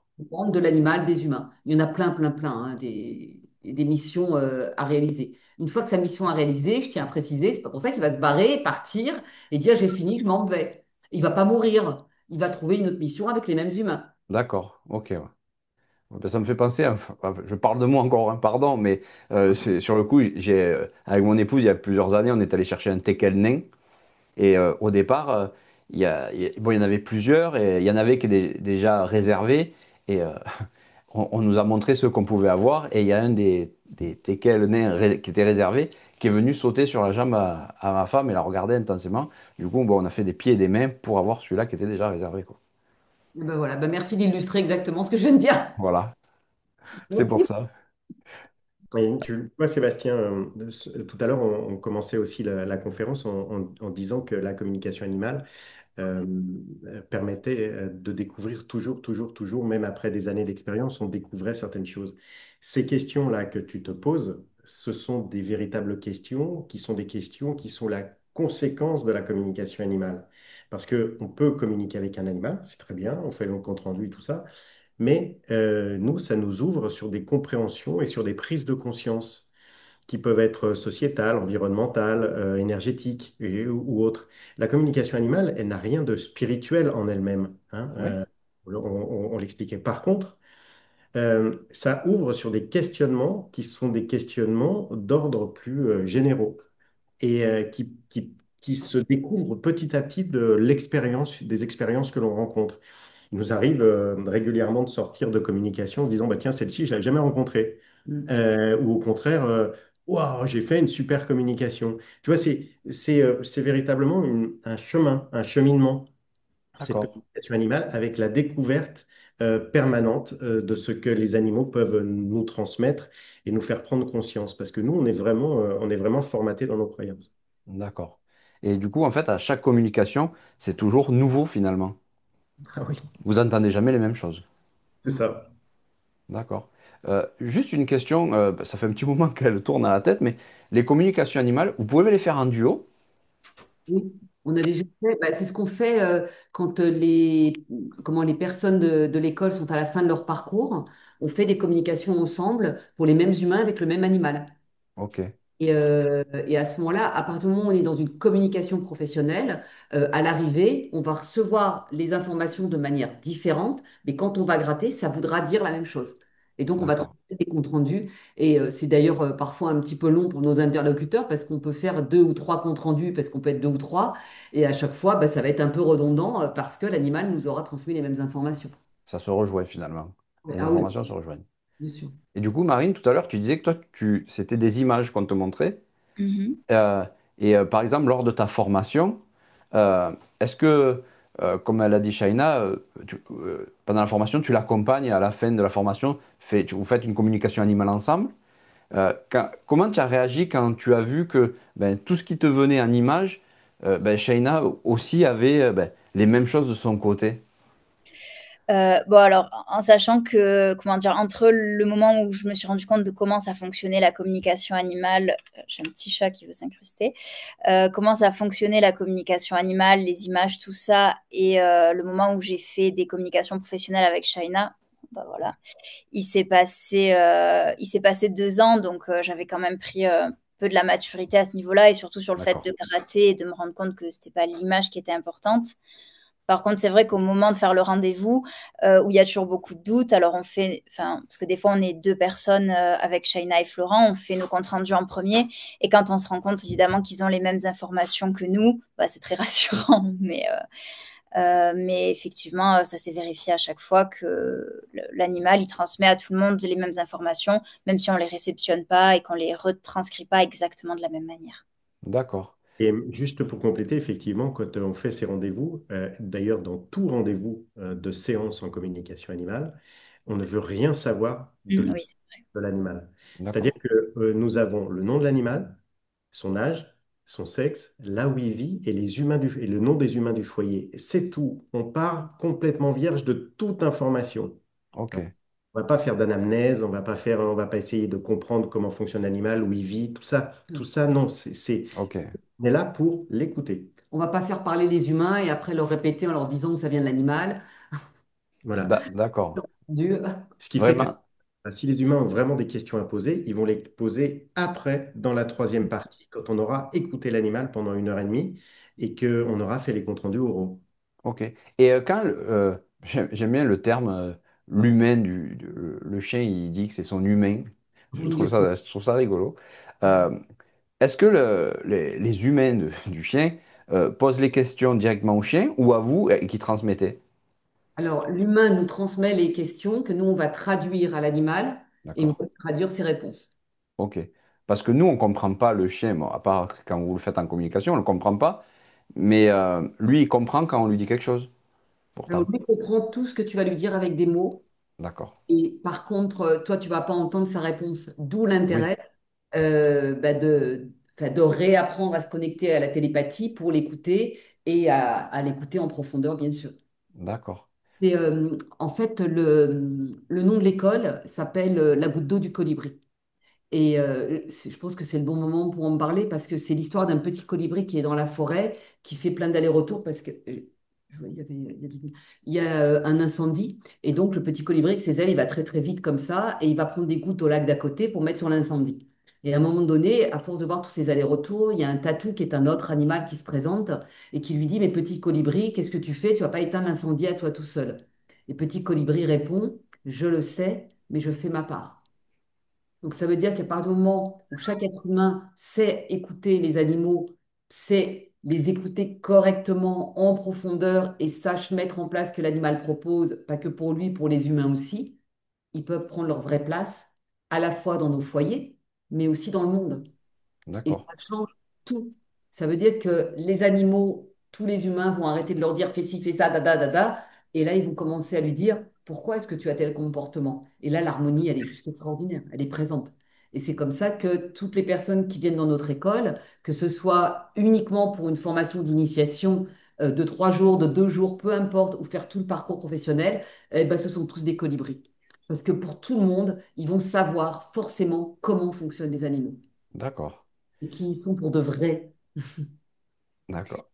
de l'animal, des humains. Il y en a plein, plein, plein, hein, des missions à réaliser. Une fois que sa mission est réalisée, je tiens à préciser, c'est pas pour ça qu'il va se barrer, partir et dire j'ai fini, je m'en vais. Il va pas mourir. Il va trouver une autre mission avec les mêmes humains. d'accord, ok. Ouais. Ouais, ben, ça me fait penser, enfin, je parle de moi encore, hein, pardon, mais sur le coup, avec mon épouse, il y a plusieurs années, on est allé chercher un teckel nain. Et au départ, bon, il y en avait plusieurs et il y en avait qui étaient déjà réservés. Et on nous a montré ceux qu'on pouvait avoir. Et il y a un des teckels nains qui était réservé qui est venu sauter sur la jambe à ma femme et la regarder intensément. Du coup, bon, on a fait des pieds et des mains pour avoir celui-là qui était déjà réservé, quoi. Et ben voilà, ben merci d'illustrer exactement ce que je viens de dire. Voilà, c'est pour Merci. ça. Et tu vois, Sébastien, tout à l'heure, on commençait aussi la conférence en disant que la communication animale euh, permettait de découvrir toujours, toujours, toujours, même après des années d'expérience, on découvrait certaines choses. Ces questions-là que tu te poses, ce sont des véritables questions qui sont des questions qui sont la conséquence de la communication animale. Parce qu'on peut communiquer avec un animal, c'est très bien, on fait le compte rendu et tout ça, mais nous, ça nous ouvre sur des compréhensions et sur des prises de conscience qui peuvent être sociétales, environnementales, énergétiques ou autres. La communication animale, elle n'a rien de spirituel en elle-même, hein, Oui, on l'expliquait. Par contre, ça ouvre sur des questionnements qui sont des questionnements d'ordre plus généraux et qui se découvrent petit à petit de l'expérience, des expériences que l'on rencontre. Il nous arrive régulièrement de sortir de communication en se disant, bah, tiens, celle-ci, je ne l'avais jamais rencontrée. Mm. Ou au contraire, waouh, j'ai fait une super communication. Tu vois, c'est véritablement un chemin, un cheminement, cette d'accord. communication animale, avec la découverte permanente de ce que les animaux peuvent nous transmettre et nous faire prendre conscience. Parce que nous, on est vraiment formatés dans nos croyances. D'accord. Et du coup, en fait, à chaque communication, c'est toujours nouveau finalement. Ah oui, Vous entendez jamais les mêmes choses. c'est ça. D'accord. Juste une question, bah, ça fait un petit moment qu'elle tourne à la tête, mais les communications animales, vous pouvez les faire en duo? Oui, on a déjà fait, bah, c'est ce qu'on fait quand comment, les personnes de l'école sont à la fin de leur parcours. On fait des communications ensemble pour les mêmes humains avec le même animal. Ok, Et à ce moment-là, à partir du moment où on est dans une communication professionnelle, à l'arrivée, on va recevoir les informations de manière différente, mais quand on va gratter, ça voudra dire la même chose. Et donc, on va d'accord. transmettre des comptes rendus. Et c'est d'ailleurs parfois un petit peu long pour nos interlocuteurs parce qu'on peut faire deux ou trois comptes rendus, parce qu'on peut être deux ou trois. Et à chaque fois, bah, ça va être un peu redondant parce que l'animal nous aura transmis les mêmes informations. Ça se rejoint finalement. Ouais, Les ah oui, informations se rejoignent. bien sûr. Et du coup, Marine, tout à l'heure, tu disais que toi, c'était des images qu'on te montrait. Mhm. Euh, Par exemple, lors de ta formation, euh, est-ce que, comme elle a dit Shaina, pendant la formation, tu l'accompagnes et à la fin de la formation, vous faites une communication animale ensemble? Comment tu as réagi quand tu as vu que ben, tout ce qui te venait en image, ben, Shaina aussi avait ben, les mêmes choses de son côté? Bon, alors, en sachant que, comment dire, entre le moment où je me suis rendu compte de comment ça fonctionnait la communication animale, j'ai un petit chat qui veut s'incruster, comment ça fonctionnait la communication animale, les images, tout ça, et le moment où j'ai fait des communications professionnelles avec Shaina, bah voilà, il s'est passé 2 ans, donc j'avais quand même pris peu de la maturité à ce niveau-là, et surtout sur le fait D'accord. de gratter et de me rendre compte que c'était pas l'image qui était importante. Par contre, c'est vrai qu'au moment de faire le rendez-vous, où il y a toujours beaucoup de doutes, alors on fait, enfin, parce que des fois on est deux personnes avec Shaina et Florent, on fait nos comptes rendus en premier, et quand on se rend compte évidemment qu'ils ont les mêmes informations que nous, bah, c'est très rassurant. Mais effectivement, ça s'est vérifié à chaque fois que l'animal, il transmet à tout le monde les mêmes informations, même si on les réceptionne pas et qu'on les retranscrit pas exactement de la même manière. D'accord. Et juste pour compléter, effectivement, quand on fait ces rendez-vous, d'ailleurs dans tout rendez-vous de séance en communication animale, on ne veut rien savoir Oui, de c'est vrai. l'animal. C'est-à-dire D'accord. que nous avons le nom de l'animal, son âge, son sexe, là où il vit et et le nom des humains du foyer. C'est tout. On part complètement vierge de toute information. Ok. On va pas faire d'anamnèse, on va pas essayer de comprendre comment fonctionne l'animal, où il vit, tout ça, non, Ok. on est là pour l'écouter. On va pas faire parler les humains et après leur répéter en leur disant que ça vient de l'animal. Voilà. D'accord. Du... Ce qui fait que Vraiment. si les humains ont vraiment des questions à poser, ils vont les poser après, dans la troisième partie, quand on aura écouté l'animal pendant 1 heure et demie et qu'on aura fait les comptes rendus oraux. Ok. Et j'aime bien le terme l'humain le chien, il dit que c'est son humain. Oui, je... Je trouve ça rigolo. Euh, Est-ce que les humains du chien posent les questions directement au chien ou à vous et qui transmettez? Alors, l'humain nous transmet les questions que nous, on va traduire à l'animal et on D'accord. va traduire ses réponses. Ok. Parce que nous, on ne comprend pas le chien, bon, à part quand vous le faites en communication, on ne le comprend pas. Mais lui, il comprend quand on lui dit quelque chose, Alors, pourtant. lui comprend tout ce que tu vas lui dire avec des mots. D'accord. Et par contre, toi, tu vas pas entendre sa réponse. D'où Oui. l'intérêt bah, enfin, de réapprendre à se connecter à la télépathie pour l'écouter et à l'écouter en profondeur, bien sûr. D'accord. C'est en fait le nom de l'école s'appelle La goutte d'eau du colibri. Et je pense que c'est le bon moment pour en parler parce que c'est l'histoire d'un petit colibri qui est dans la forêt, qui fait plein d'allers-retours parce que je vois, il y a un incendie. Et donc, le petit colibri, avec ses ailes, il va très très vite comme ça et il va prendre des gouttes au lac d'à côté pour mettre sur l'incendie. Et à un moment donné, à force de voir tous ces allers-retours, il y a un tatou qui est un autre animal qui se présente et qui lui dit, mais petit colibri, qu'est-ce que tu fais? Tu vas pas éteindre l'incendie à toi tout seul. Et petit colibri répond, je le sais, mais je fais ma part. Donc ça veut dire qu'à partir du moment où chaque être humain sait écouter les animaux, sait les écouter correctement, en profondeur, et sache mettre en place ce que l'animal propose, pas que pour lui, pour les humains aussi, ils peuvent prendre leur vraie place, à la fois dans nos foyers, mais aussi dans le monde. Et D'accord. ça change tout. Ça veut dire que les animaux, tous les humains vont arrêter de leur dire fais ci, fais ça, dada, dada. Et là, ils vont commencer à lui dire pourquoi est-ce que tu as tel comportement? Et là, l'harmonie, elle est juste extraordinaire. Elle est présente. Et c'est comme ça que toutes les personnes qui viennent dans notre école, que ce soit uniquement pour une formation d'initiation de 3 jours, de 2 jours, peu importe, ou faire tout le parcours professionnel, eh ben, ce sont tous des colibris. Parce que pour tout le monde, ils vont savoir forcément comment fonctionnent les animaux D'accord. et qui y sont pour de vrai. D'accord.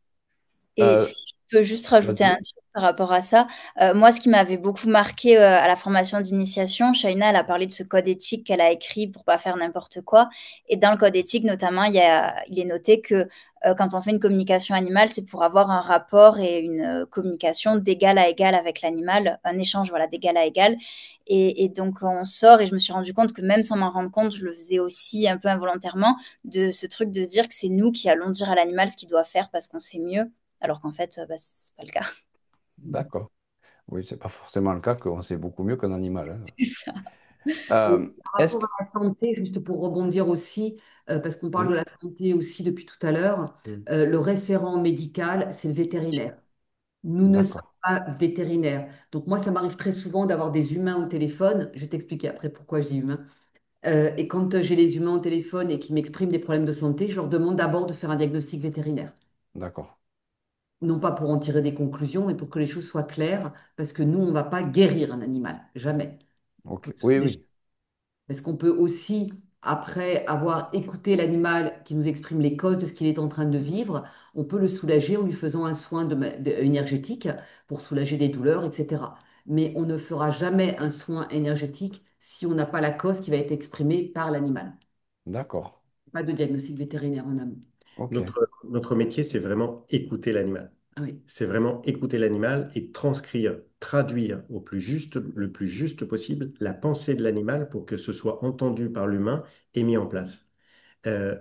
Et Euh, si je peux juste rajouter un Vas-y. truc par rapport à ça, moi, ce qui m'avait beaucoup marqué à la formation d'initiation, Shaina, elle a parlé de ce code éthique qu'elle a écrit pour pas faire n'importe quoi. Et dans le code éthique, notamment, il est noté que quand on fait une communication animale, c'est pour avoir un rapport et une communication d'égal à égal avec l'animal, un échange voilà, d'égal à égal. Et donc, on sort, et je me suis rendu compte que même sans m'en rendre compte, je le faisais aussi un peu involontairement, de ce truc de se dire que c'est nous qui allons dire à l'animal ce qu'il doit faire parce qu'on sait mieux alors qu'en fait, bah, c'est pas le cas. D'accord. Oui, c'est pas forcément le cas qu'on sait beaucoup mieux qu'un animal, hein. C'est ça. Et par Est-ce rapport que... à la santé, juste pour rebondir aussi, parce qu'on parle de Oui, la santé aussi depuis tout à l'heure, le référent médical, c'est le vétérinaire. Nous ne sommes d'accord. pas vétérinaires. Donc moi, ça m'arrive très souvent d'avoir des humains au téléphone. Je vais t'expliquer après pourquoi je dis humain. Et quand j'ai les humains au téléphone et qui m'expriment des problèmes de santé, je leur demande d'abord de faire un diagnostic vétérinaire. D'accord. non pas pour en tirer des conclusions, mais pour que les choses soient claires, parce que nous, on ne va pas guérir un animal, jamais. Ok. Oui, oui. Parce qu'on peut aussi, après avoir écouté l'animal qui nous exprime les causes de ce qu'il est en train de vivre, on peut le soulager en lui faisant un soin énergétique pour soulager des douleurs, etc. Mais on ne fera jamais un soin énergétique si on n'a pas la cause qui va être exprimée par l'animal. D'accord. Pas de diagnostic vétérinaire en amont. Ok. Notre métier, c'est vraiment écouter l'animal. Ah oui. C'est vraiment écouter l'animal et transcrire, traduire le plus juste possible la pensée de l'animal pour que ce soit entendu par l'humain et mis en place. Euh,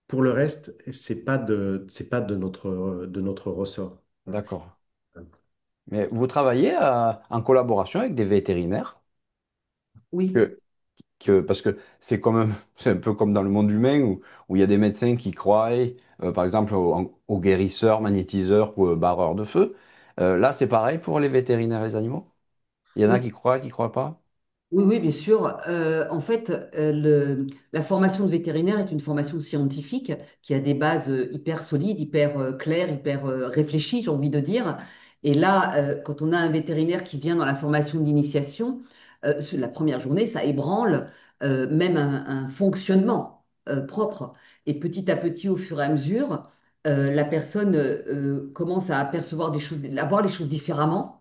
pour le reste, c'est pas de notre ressort. D'accord. Mais vous travaillez en collaboration avec des vétérinaires Oui, que, parce que c'est quand même, c'est un peu comme dans le monde humain où il y a des médecins qui croient, par exemple, aux guérisseurs, magnétiseurs ou barreurs de feu. Là, c'est pareil pour les vétérinaires et les animaux? Il y en a oui. qui croient pas? Oui, oui, bien sûr. En fait, la formation de vétérinaire est une formation scientifique qui a des bases hyper solides, hyper claires, hyper réfléchies, j'ai envie de dire. Et là, quand on a un vétérinaire qui vient dans la formation d'initiation, sur la première journée, ça ébranle même un fonctionnement propre. Et petit à petit, au fur et à mesure, la personne commence à apercevoir des choses, à voir les choses différemment.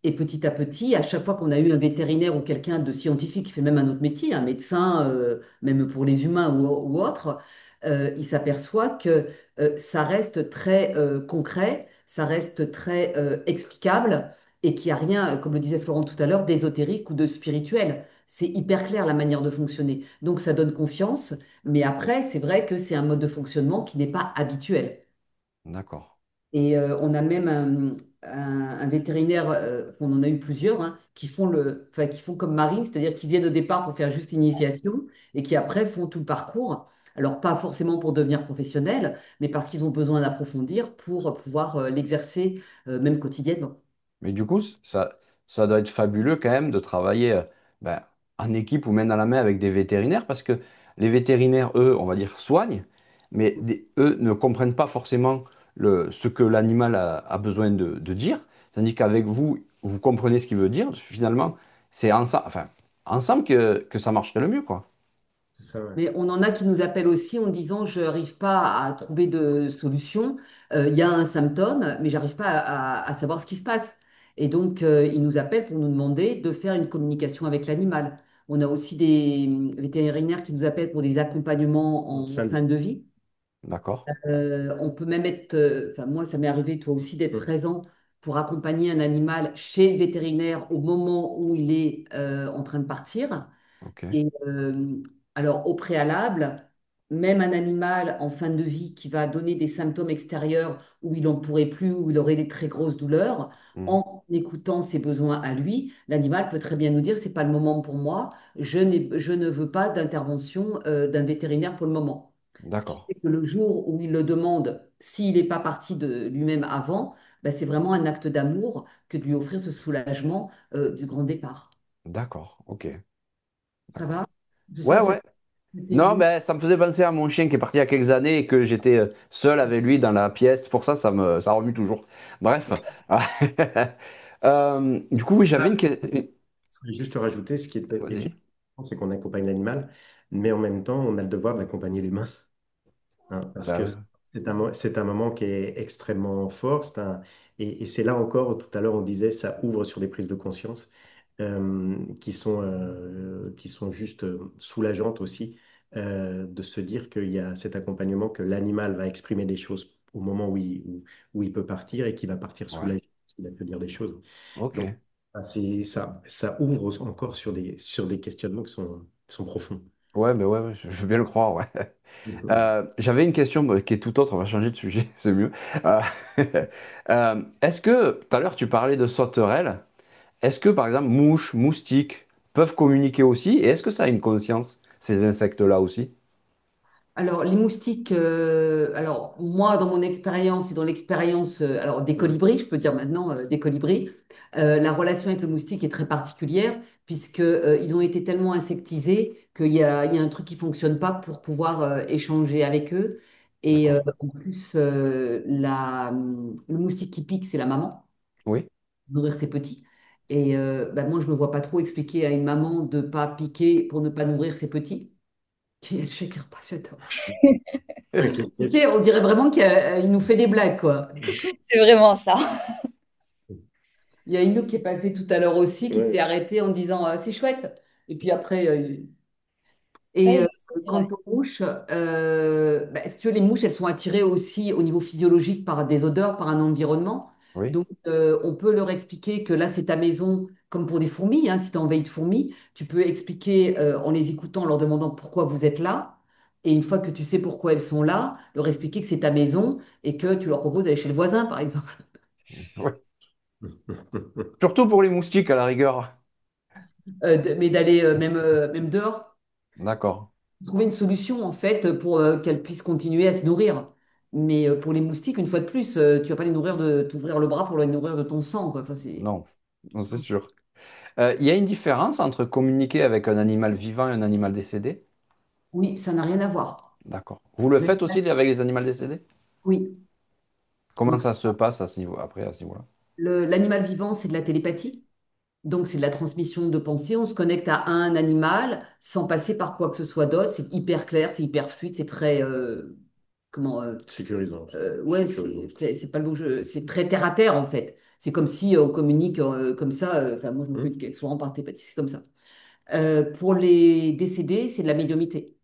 Et petit à petit, à chaque fois qu'on a eu un vétérinaire ou quelqu'un de scientifique qui fait même un autre métier, un médecin, même pour les humains ou autre, il s'aperçoit que ça reste très concret, ça reste très explicable et qu'il n'y a rien, comme le disait Florent tout à l'heure, d'ésotérique ou de spirituel. C'est hyper clair la manière de fonctionner. Donc ça donne confiance, mais après, c'est vrai que c'est un mode de fonctionnement qui n'est pas habituel. D'accord. Et on a même un vétérinaire, on en a eu plusieurs, hein, enfin, qui font comme Marine, c'est-à-dire qui viennent au départ pour faire juste l'initiation et qui après font tout le parcours. Alors pas forcément pour devenir professionnels, mais parce qu'ils ont besoin d'approfondir pour pouvoir l'exercer même quotidiennement. Mais du coup, ça doit être fabuleux quand même de travailler ben, en équipe ou main à la main avec des vétérinaires parce que les vétérinaires, eux, on va dire, soignent, mais eux ne comprennent pas forcément ce que l'animal a besoin de dire. Tandis qu'avec vous, vous comprenez ce qu'il veut dire. Finalement, c'est ensemble, enfin, ensemble que ça marcherait le mieux, quoi. C'est ça, ouais. Mais on en a qui nous appellent aussi en disant, je n'arrive pas à trouver de solution. Il y a un symptôme, mais j'arrive pas à savoir ce qui se passe. Et donc, ils nous appellent pour nous demander de faire une communication avec l'animal. On a aussi des vétérinaires qui nous appellent pour des accompagnements en Fin de- fin de vie. D'accord? On peut même être, enfin moi ça m'est arrivé toi aussi d'être Mm. présent pour accompagner un animal chez le vétérinaire au moment où il est en train de partir. Ok. Et alors, au préalable, même un animal en fin de vie qui va donner des symptômes extérieurs où il n'en pourrait plus, où il aurait des très grosses douleurs, Hmm. en écoutant ses besoins à lui, l'animal peut très bien nous dire, c'est pas le moment pour moi, je ne veux pas d'intervention d'un vétérinaire pour le moment. Ce qui D'accord. fait que le jour où il le demande, s'il n'est pas parti de lui-même avant, ben, c'est vraiment un acte d'amour que de lui offrir ce soulagement du grand départ. D'accord. Ok. Ça D'accord. va? Je sais Ouais, que ouais. c'était Non, lourd. ben, ça me faisait penser à mon chien qui est parti il y a quelques années et que j'étais seul avec lui dans la pièce. Pour ça, ça remue toujours. Bref. Du coup, oui, j'avais Ah, une question. je voulais juste rajouter, ce qui est Vas-y. effectivement, c'est qu'on accompagne l'animal, mais en même temps, on a le devoir d'accompagner l'humain. Hein, parce Ben que oui. c'est un moment qui est extrêmement fort. Et c'est là encore, tout à l'heure, on disait, ça ouvre sur des prises de conscience qui sont juste soulageantes aussi, de se dire qu'il y a cet accompagnement, que l'animal va exprimer des choses au moment où il peut partir et qu'il va partir Ouais. soulagé, il va te dire des choses. Ok. Donc, ça ouvre encore sur des questionnements qui sont profonds. Ouais, ben ouais, ouais, je veux bien le croire, ouais. J'avais une question qui est tout autre, on va changer de sujet, c'est mieux. Euh, est-ce que, tout à l'heure, tu parlais de sauterelles, est-ce que, par exemple, mouches, moustiques peuvent communiquer aussi, et est-ce que ça a une conscience, ces insectes-là aussi? Alors, les moustiques, alors moi, dans mon expérience et dans l'expérience alors, des colibris, je peux dire maintenant des colibris, la relation avec le moustique est très particulière puisque, ils ont été tellement insectisés qu'il y a un truc qui fonctionne pas pour pouvoir échanger avec eux. Et D'accord. en plus, le moustique qui pique, c'est la maman, Oui. nourrir ses petits. Et bah, moi, je ne me vois pas trop expliquer à une maman de ne pas piquer pour ne pas nourrir ses petits. Qui est le chèque repas, j'adore. Tu sais, on dirait vraiment qu'il nous fait des blagues, quoi. C'est vraiment ça. Il y a Inou qui est passé tout à l'heure aussi, qui s'est Ouais. arrêté en disant c'est chouette. Et puis après, et Oui, c'est quant vrai. aux mouches, bah, si tu veux, les mouches, elles sont attirées aussi au niveau physiologique par des odeurs, par un environnement. Oui. Donc, on peut leur expliquer que là, c'est ta maison, comme pour des fourmis, hein, si tu as envahi de fourmis, tu peux expliquer en les écoutant, en leur demandant pourquoi vous êtes là. Et une fois que tu sais pourquoi elles sont là, leur expliquer que c'est ta maison et que tu leur proposes d'aller chez le voisin, par exemple. Oui. Surtout pour les moustiques, à la rigueur. Mais d'aller même dehors. D'accord. Trouver une solution en fait pour qu'elles puissent continuer à se nourrir. Mais pour les moustiques, une fois de plus, tu vas pas les nourrir de t'ouvrir le bras pour les nourrir de ton sang, quoi. Enfin, c'est... Non, non, c'est sûr. Il y a une différence entre communiquer avec un animal vivant et un animal décédé? Oui, ça n'a rien à voir. D'accord. Vous le faites aussi L'animal- avec les animaux décédés? Oui. Comment Donc, ça se passe à ce niveau, après, à ce niveau-là? l'animal vivant, c'est de la télépathie. Donc, c'est de la transmission de pensée. On se connecte à un animal sans passer par quoi que ce soit d'autre. C'est hyper clair, c'est hyper fluide, c'est très... comment... Sécurisant. ouais, Sécurisant. c'est pas le mot, c'est très terre à terre en fait. C'est comme si on communique comme ça. Enfin, moi, je me Hmm. communique avec Florent par télépathie, c'est comme ça. Pour les décédés, c'est de la médiumnité.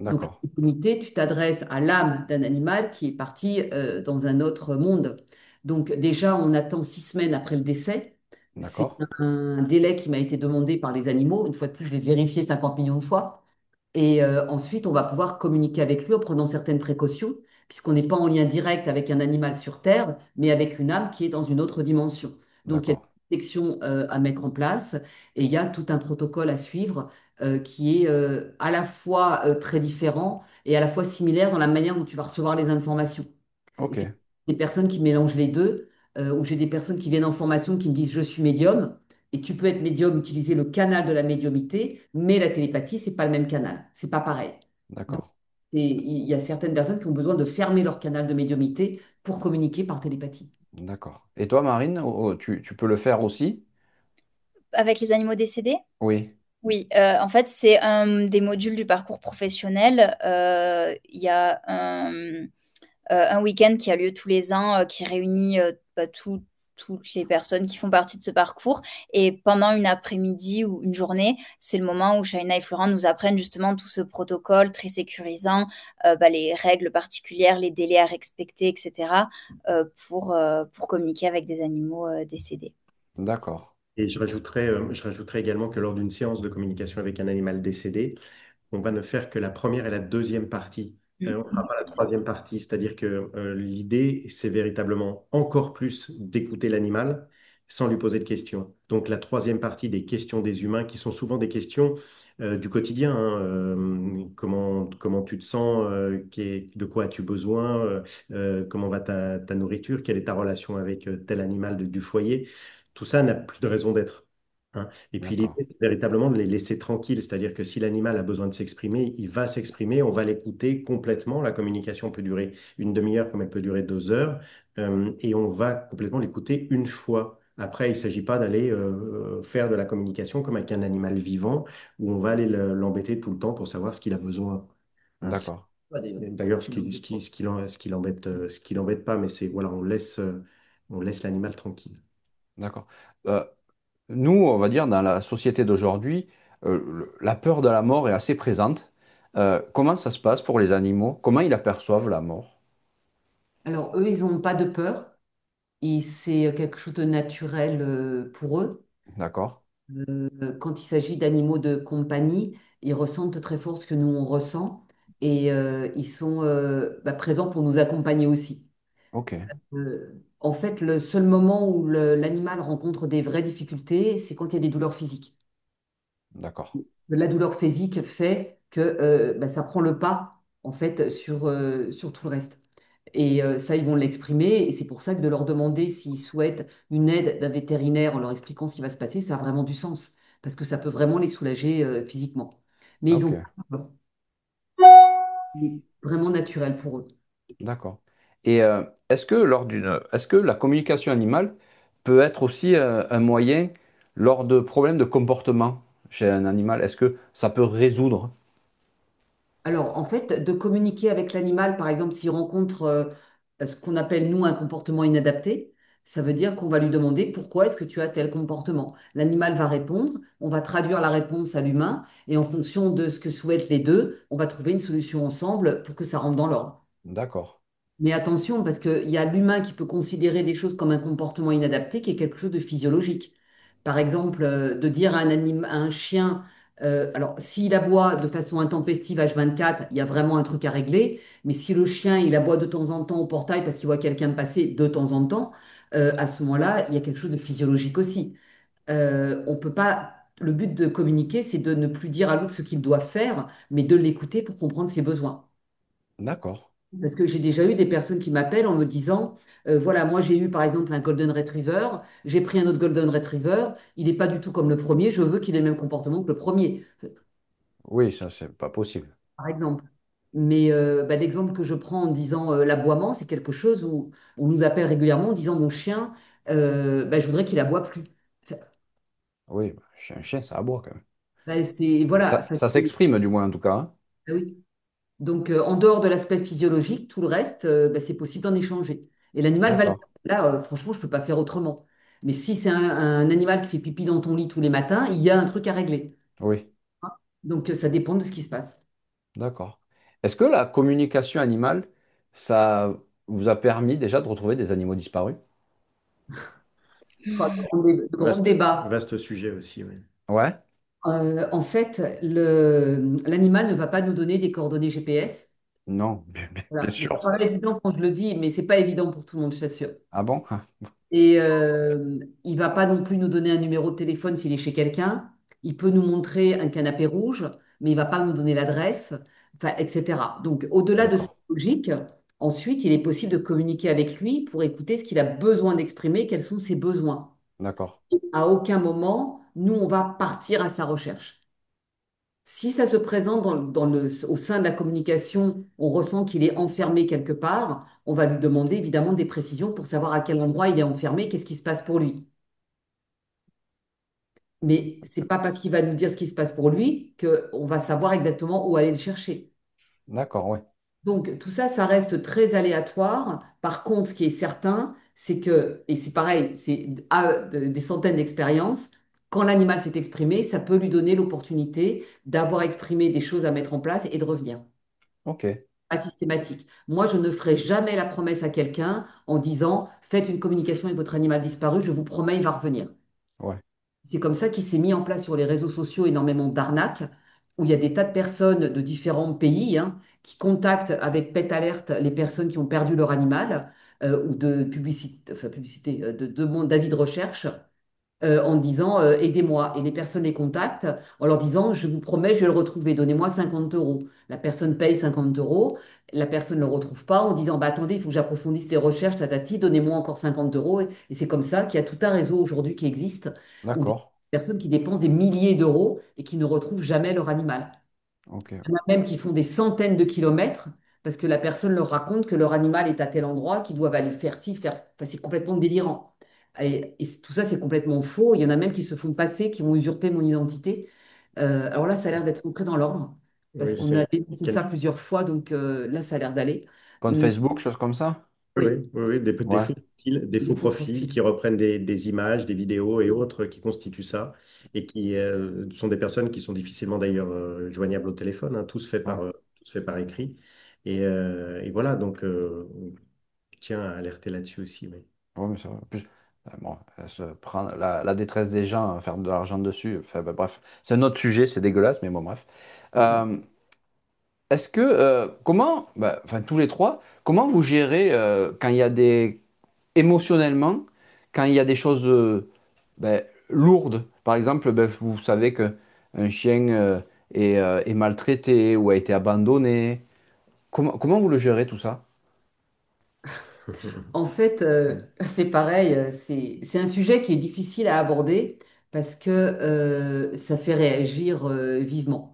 Donc, la D'accord. médiumnité, tu t'adresses à l'âme d'un animal qui est parti dans un autre monde. Donc, déjà, on attend 6 semaines après le décès. C'est D'accord. un délai qui m'a été demandé par les animaux. Une fois de plus, je l'ai vérifié 50 millions de fois. Et ensuite, on va pouvoir communiquer avec lui en prenant certaines précautions, puisqu'on n'est pas en lien direct avec un animal sur Terre, mais avec une âme qui est dans une autre dimension. Donc, il y a D'accord. une protection à mettre en place et il y a tout un protocole à suivre qui est à la fois très différent et à la fois similaire dans la manière dont tu vas recevoir les informations. Et Ok. c'est des personnes qui mélangent les deux, ou j'ai des personnes qui viennent en formation qui me disent je suis médium. Et tu peux être médium, utiliser le canal de la médiumité, mais la télépathie, c'est pas le même canal. C'est pas pareil. Donc, D'accord. il y a certaines personnes qui ont besoin de fermer leur canal de médiumité pour communiquer par télépathie. D'accord. Et toi, Marine, tu peux le faire aussi? Avec les animaux décédés? Oui. Oui, en fait, c'est un des modules du parcours professionnel. Il y a un week-end qui a lieu tous les ans, qui réunit toutes les personnes qui font partie de ce parcours. Et pendant une après-midi ou une journée, c'est le moment où Shaina et Florent nous apprennent justement tout ce protocole très sécurisant, les règles particulières, les délais à respecter, etc., pour communiquer avec des animaux décédés. D'accord. Et je rajouterais également que lors d'une séance de communication avec un animal décédé, on va ne faire que la première et la deuxième partie. On ne fera pas la troisième partie. C'est-à-dire que l'idée, c'est véritablement encore plus d'écouter l'animal sans lui poser de questions. Donc la troisième partie des questions des humains, qui sont souvent des questions du quotidien, hein, comment tu te sens, de quoi as-tu besoin, comment va ta nourriture, quelle est ta relation avec tel animal du foyer. Tout ça n'a plus de raison d'être. Hein. Et puis l'idée, D'accord. c'est véritablement de les laisser tranquilles, c'est-à-dire que si l'animal a besoin de s'exprimer, il va s'exprimer, on va l'écouter complètement. La communication peut durer une demi-heure comme elle peut durer 2 heures, et on va complètement l'écouter une fois. Après, il ne s'agit pas d'aller faire de la communication comme avec un animal vivant, où on va aller l'embêter tout le temps pour savoir ce qu'il a besoin. Hein. D'accord. Et d'ailleurs, ce qui l'embête pas, mais c'est voilà, on laisse l'animal tranquille. D'accord. Euh, Nous, on va dire, dans la société d'aujourd'hui, la peur de la mort est assez présente. Comment ça se passe pour les animaux? Comment ils aperçoivent la mort? Alors, eux, ils n'ont pas de peur et c'est quelque chose de naturel pour eux. D'accord. Quand il s'agit d'animaux de compagnie, ils ressentent très fort ce que nous, on ressent et ils sont bah, présents pour nous accompagner aussi. Ok. En fait, le seul moment où l'animal rencontre des vraies difficultés, c'est quand il y a des douleurs physiques. D'accord. La douleur physique fait que bah, ça prend le pas en fait sur tout le reste. Et ça, ils vont l'exprimer. Et c'est pour ça que de leur demander s'ils souhaitent une aide d'un vétérinaire en leur expliquant ce qui va se passer, ça a vraiment du sens. Parce que ça peut vraiment les soulager physiquement. Mais ils Ok. ont pas peur. C'est vraiment naturel pour eux. D'accord. Et est-ce que la communication animale peut être aussi un moyen lors de problèmes de comportement chez un animal? Est-ce que ça peut résoudre? Alors, en fait, de communiquer avec l'animal, par exemple, s'il rencontre ce qu'on appelle, nous, un comportement inadapté, ça veut dire qu'on va lui demander pourquoi est-ce que tu as tel comportement. L'animal va répondre, on va traduire la réponse à l'humain, et en fonction de ce que souhaitent les deux, on va trouver une solution ensemble pour que ça rentre dans l'ordre. D'accord. Mais attention, parce qu'il y a l'humain qui peut considérer des choses comme un comportement inadapté, qui est quelque chose de physiologique. Par exemple, de dire à un chien, alors s'il aboie de façon intempestive H24, il y a vraiment un truc à régler. Mais si le chien, il aboie de temps en temps au portail parce qu'il voit quelqu'un passer de temps en temps, à ce moment-là, il y a quelque chose de physiologique aussi. On peut pas. Le but de communiquer, c'est de ne plus dire à l'autre ce qu'il doit faire, mais de l'écouter pour comprendre ses besoins. D'accord. Parce que j'ai déjà eu des personnes qui m'appellent en me disant, voilà, moi j'ai eu par exemple un Golden Retriever, j'ai pris un autre Golden Retriever, il n'est pas du tout comme le premier, je veux qu'il ait le même comportement que le premier, Oui, ça, c'est pas possible. par exemple. Mais bah, l'exemple que je prends en disant l'aboiement, c'est quelque chose où on nous appelle régulièrement en disant mon chien, bah, je voudrais qu'il aboie plus. Enfin, Oui, bah, un chien, ça aboie quand même. bah, c'est, voilà, enfin, Ça s'exprime du moins en tout cas, hein. ah oui. Donc, en dehors de l'aspect physiologique, tout le reste, bah, c'est possible d'en échanger. Et l'animal va le D'accord. faire. Là, franchement, je ne peux pas faire autrement. Mais si c'est un animal qui fait pipi dans ton lit tous les matins, il y a un truc à régler. Oui, Hein. Donc, ça dépend de ce qui se passe. d'accord. Est-ce que la communication animale, ça vous a permis déjà de retrouver des animaux disparus? Enfin, de grands Vaste, débats. vaste sujet aussi, oui. Ouais? En fait, l'animal ne va pas nous donner des coordonnées GPS. Non, bien Voilà. Mais ça sûr. paraît évident quand je le dis, mais c'est pas évident pour tout le monde, je t'assure. Ah bon? Et il va pas non plus nous donner un numéro de téléphone s'il est chez quelqu'un. Il peut nous montrer un canapé rouge, mais il va pas nous donner l'adresse, enfin, etc. Donc, au-delà de cette D'accord, logique, ensuite, il est possible de communiquer avec lui pour écouter ce qu'il a besoin d'exprimer, quels sont ses besoins. d'accord, À aucun moment, nous, on va partir à sa recherche. Si ça se présente au sein de la communication, on ressent qu'il est enfermé quelque part, on va lui demander évidemment des précisions pour savoir à quel endroit il est enfermé, qu'est-ce qui se passe pour lui. Mais c'est pas parce qu'il va nous dire ce qui se passe pour lui qu'on va savoir exactement où aller le chercher. d'accord, ouais, Donc tout ça, ça reste très aléatoire. Par contre, ce qui est certain, c'est que, et c'est pareil, c'est des centaines d'expériences, quand l'animal s'est exprimé, ça peut lui donner l'opportunité d'avoir exprimé des choses à mettre en place et de revenir. ok, Pas systématique. Moi, je ne ferai jamais la promesse à quelqu'un en disant, faites une communication avec votre animal disparu, je vous promets, il va revenir. ouais, C'est comme ça qu'il s'est mis en place sur les réseaux sociaux énormément d'arnaques, où il y a des tas de personnes de différents pays hein, qui contactent avec Pet Alert les personnes qui ont perdu leur animal ou de publicité, enfin, publicité, de demande d'avis de recherche en disant aidez-moi. Et les personnes les contactent en leur disant je vous promets, je vais le retrouver, donnez-moi 50 euros. La personne paye 50 euros, la personne ne le retrouve pas en disant bah, attendez, il faut que j'approfondisse les recherches, tatati, donnez-moi encore 50 euros. Et c'est comme ça qu'il y a tout un réseau aujourd'hui qui existe où des d'accord, personnes qui dépensent des milliers d'euros et qui ne retrouvent jamais leur animal. ok, Il y en a même qui font des centaines de kilomètres parce que la personne leur raconte que leur animal est à tel endroit, qu'ils doivent aller faire ci, faire... Enfin, c'est complètement délirant. Et tout ça, c'est complètement faux. Il y en a même qui se font passer, qui vont usurper mon identité. Alors là, ça a l'air d'être entré dans l'ordre parce Oui, qu'on a c'est dénoncé ça plusieurs fois. Donc là, ça a l'air d'aller. compte Hum, Facebook, chose comme ça? oui, Oui, oui, oui, des Ouais, faux profils, des des faux faux profils profils. qui reprennent des images, des vidéos et autres qui constituent ça et qui sont des personnes qui sont difficilement d'ailleurs joignables au téléphone, hein. ouais, Tout se fait par écrit. Et voilà, donc je tiens à alerter là-dessus aussi. Oui. ouais, mais ça, en plus, bon, se prendre la détresse des gens, faire de l'argent dessus, enfin, bah, bref, c'est un autre sujet, c'est dégueulasse, mais bon, bref. Euh, Est-ce que, comment, bah, enfin, tous les trois, comment vous gérez quand il y a émotionnellement, quand il y a des choses ben, lourdes? Par exemple, ben, vous savez qu'un chien est maltraité ou a été abandonné. Comment vous le gérez tout ça? En fait, c'est pareil, c'est un sujet qui est difficile à aborder parce que ça fait réagir vivement.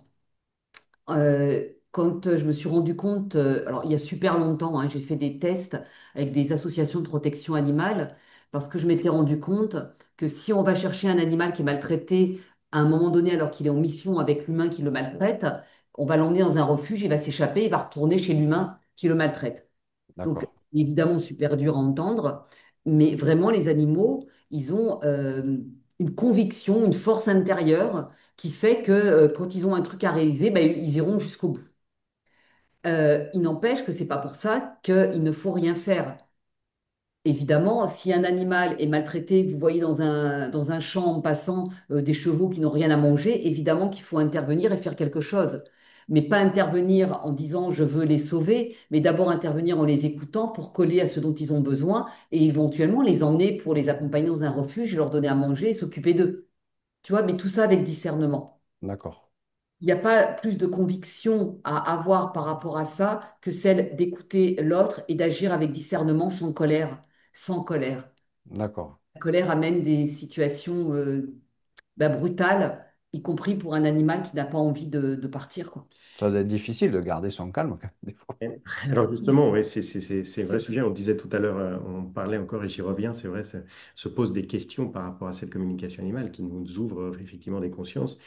quand je me suis rendu compte, alors il y a super longtemps, hein, j'ai fait des tests avec des associations de protection animale parce que je m'étais rendu compte que si on va chercher un animal qui est maltraité à un moment donné alors qu'il est en mission avec l'humain qui le maltraite, on va l'emmener dans un refuge, il va s'échapper, il va retourner chez l'humain qui le maltraite. Donc, D'accord, c'est évidemment super dur à entendre, mais vraiment, les animaux, ils ont une conviction, une force intérieure qui fait que quand ils ont un truc à réaliser, ben, ils iront jusqu'au bout. Il n'empêche que c'est pas pour ça qu'il ne faut rien faire. Évidemment, si un animal est maltraité, que vous voyez dans un champ en passant des chevaux qui n'ont rien à manger, évidemment qu'il faut intervenir et faire quelque chose. Mais pas intervenir en disant je veux les sauver, mais d'abord intervenir en les écoutant pour coller à ce dont ils ont besoin et éventuellement les emmener pour les accompagner dans un refuge, leur donner à manger et s'occuper d'eux. Tu vois, mais tout ça avec discernement. d'accord, Il n'y a pas plus de conviction à avoir par rapport à ça que celle d'écouter l'autre et d'agir avec discernement sans colère. Sans colère. d'accord. La colère amène des situations brutales, y compris pour un animal qui n'a pas envie de partir, quoi. Ça doit être difficile de garder son calme quand même, des fois. Alors justement, ouais, c'est un vrai C'est- sujet. On disait tout à l'heure, on parlait encore et j'y reviens, c'est vrai, ça se pose des questions par rapport à cette communication animale qui nous ouvre effectivement des consciences.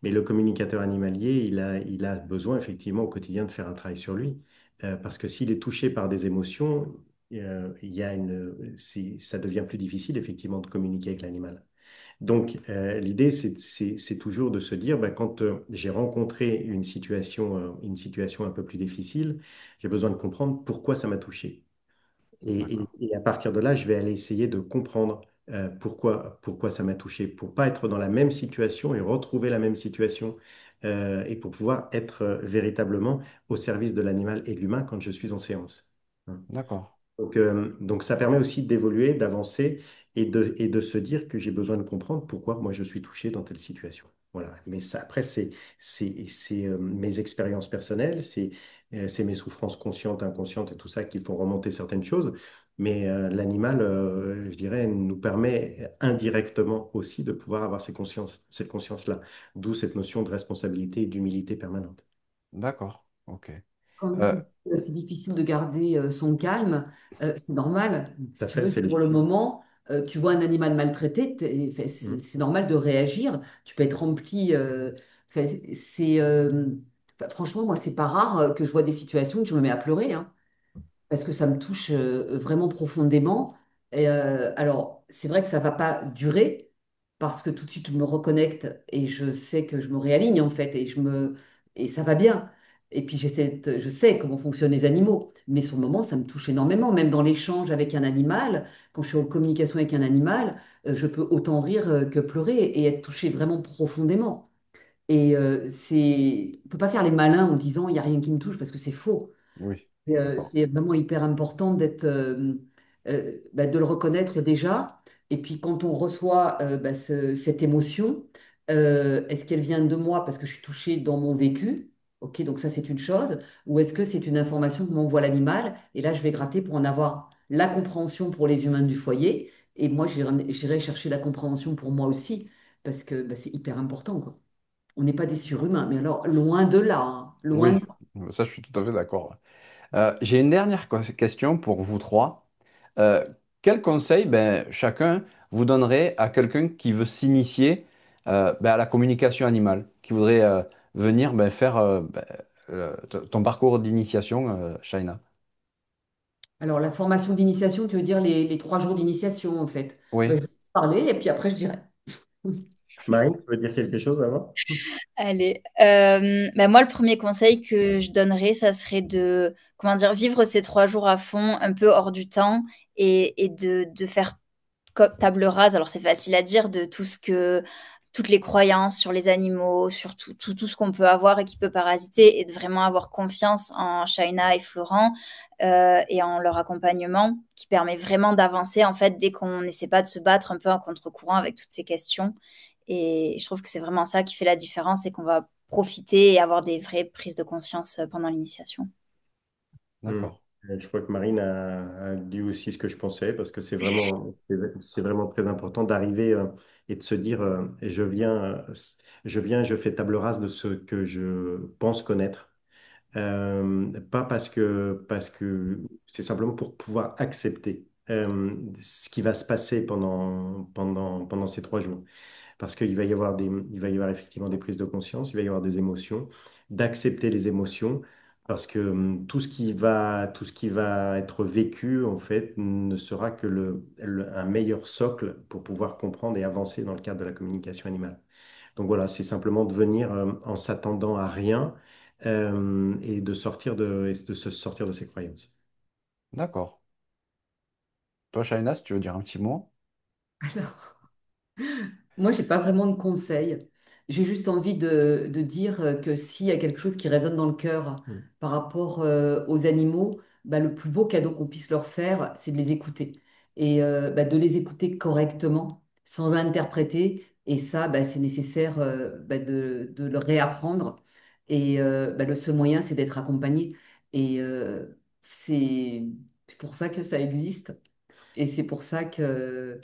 Mais le communicateur animalier, il a besoin effectivement au quotidien de faire un travail sur lui. Parce que s'il est touché par des émotions, il y a ça devient plus difficile effectivement de communiquer avec l'animal. Donc, l'idée, c'est toujours de se dire, ben, quand j'ai rencontré une situation un peu plus difficile, j'ai besoin de comprendre pourquoi ça m'a touché. D'accord, Et à partir de là, je vais aller essayer de comprendre pourquoi ça m'a touché, pour pas être dans la même situation et retrouver la même situation, et pour pouvoir être véritablement au service de l'animal et de l'humain quand je suis en séance. Hein. d'accord, Donc ça permet aussi d'évoluer, d'avancer et de se dire que j'ai besoin de comprendre pourquoi moi je suis touché dans telle situation. Voilà. Mais ça, après, c'est mes expériences personnelles, c'est mes souffrances conscientes, inconscientes et tout ça qui font remonter certaines choses. Mais l'animal, je dirais, nous permet indirectement aussi de pouvoir avoir cette conscience-là. D'où cette notion de responsabilité et d'humilité permanente. d'accord, ok. Quand Euh, c'est difficile de garder son calme, c'est normal. Si Tout à tu fait, veux, c'est sur le légitime. moment, tu vois un animal maltraité, enfin, c'est Mm. c'est normal de réagir. Tu peux être rempli. Enfin, franchement, moi, c'est pas rare que je vois des situations que je me mets à pleurer, hein, parce que ça me touche vraiment profondément. Et, alors, c'est vrai que ça va pas durer, parce que tout de suite, je me reconnecte et je sais que je me réaligne, en fait, et ça va bien. Et puis, je sais comment fonctionnent les animaux, mais sur le moment, ça me touche énormément. Même dans l'échange avec un animal, quand je suis en communication avec un animal, je peux autant rire que pleurer et être touché vraiment profondément. Et on peut pas faire les malins en disant il n'y a rien qui me touche parce que c'est faux. oui, d'accord, C'est vraiment hyper important de le reconnaître déjà. Et puis quand on reçoit cette émotion, est-ce qu'elle vient de moi parce que je suis touchée dans mon vécu? Ok, donc ça c'est une chose. Ou est-ce que c'est une information que m'envoie l'animal? Et là je vais gratter pour en avoir la compréhension pour les humains du foyer. Et moi j'irai chercher la compréhension pour moi aussi parce que c'est hyper important, quoi. On n'est pas des surhumains, mais alors loin de là, hein, loin de oui, ça je suis tout à fait d'accord. J'ai une dernière question pour vous trois. Euh, quel conseil ben, chacun vous donnerait à quelqu'un qui veut s'initier ben, à la communication animale, qui voudrait venir ben, faire ton parcours d'initiation, Shaina? Alors, la formation d'initiation, tu veux dire les 3 jours d'initiation, en fait. Ben, Oui, je vais te parler et puis après, je dirai. Marine, tu veux dire quelque chose avant? Allez, bah moi, le premier conseil que je donnerais, ça serait de, comment dire, vivre ces 3 jours à fond, un peu hors du temps, et de faire table rase. Alors, c'est facile à dire, de toutes les croyances sur les animaux, sur tout ce qu'on peut avoir et qui peut parasiter, et de vraiment avoir confiance en Shaina et Florent, et en leur accompagnement, qui permet vraiment d'avancer, en fait, dès qu'on n'essaie pas de se battre un peu en contre-courant avec toutes ces questions. Et je trouve que c'est vraiment ça qui fait la différence et qu'on va profiter et avoir des vraies prises de conscience pendant l'initiation. Hmm. d'accord, Je crois que Marine a dit aussi ce que je pensais, parce que c'est vraiment très important d'arriver et de se dire, je viens, je fais table rase de ce que je pense connaître. Pas parce que c'est simplement pour pouvoir accepter ce qui va se passer pendant ces 3 jours. Parce qu'il va y avoir il va y avoir effectivement des prises de conscience, il va y avoir des émotions, d'accepter les émotions, parce que tout ce qui va être vécu, en fait, ne sera que un meilleur socle pour pouvoir comprendre et avancer dans le cadre de la communication animale. Donc voilà, c'est simplement de venir en s'attendant à rien et de se sortir de ses croyances. D'accord. Toi, Shaina, si tu veux dire un petit mot? Alors, moi, j'ai pas vraiment de conseils. J'ai juste envie de dire que s'il y a quelque chose qui résonne dans le cœur Mm. par rapport aux animaux, bah, le plus beau cadeau qu'on puisse leur faire, c'est de les écouter. Et bah, de les écouter correctement, sans interpréter. Et ça, bah, c'est nécessaire bah, de le réapprendre. Et bah, le seul moyen, c'est d'être accompagné. Et c'est pour ça que ça existe. Et c'est pour ça que,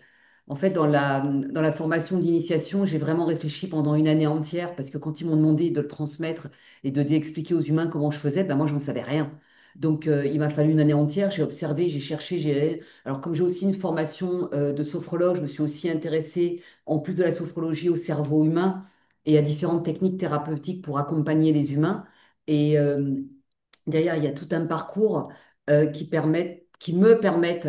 en fait, dans la formation d'initiation, j'ai vraiment réfléchi pendant une année entière parce que quand ils m'ont demandé de le transmettre et d'expliquer aux humains comment je faisais, ben moi, je n'en savais rien. Donc, il m'a fallu une année entière. J'ai observé, j'ai cherché. Alors, comme j'ai aussi une formation de sophrologue, je me suis aussi intéressée, en plus de la sophrologie, au cerveau humain et à différentes techniques thérapeutiques pour accompagner les humains. Et derrière, il y a tout un parcours qui me permettent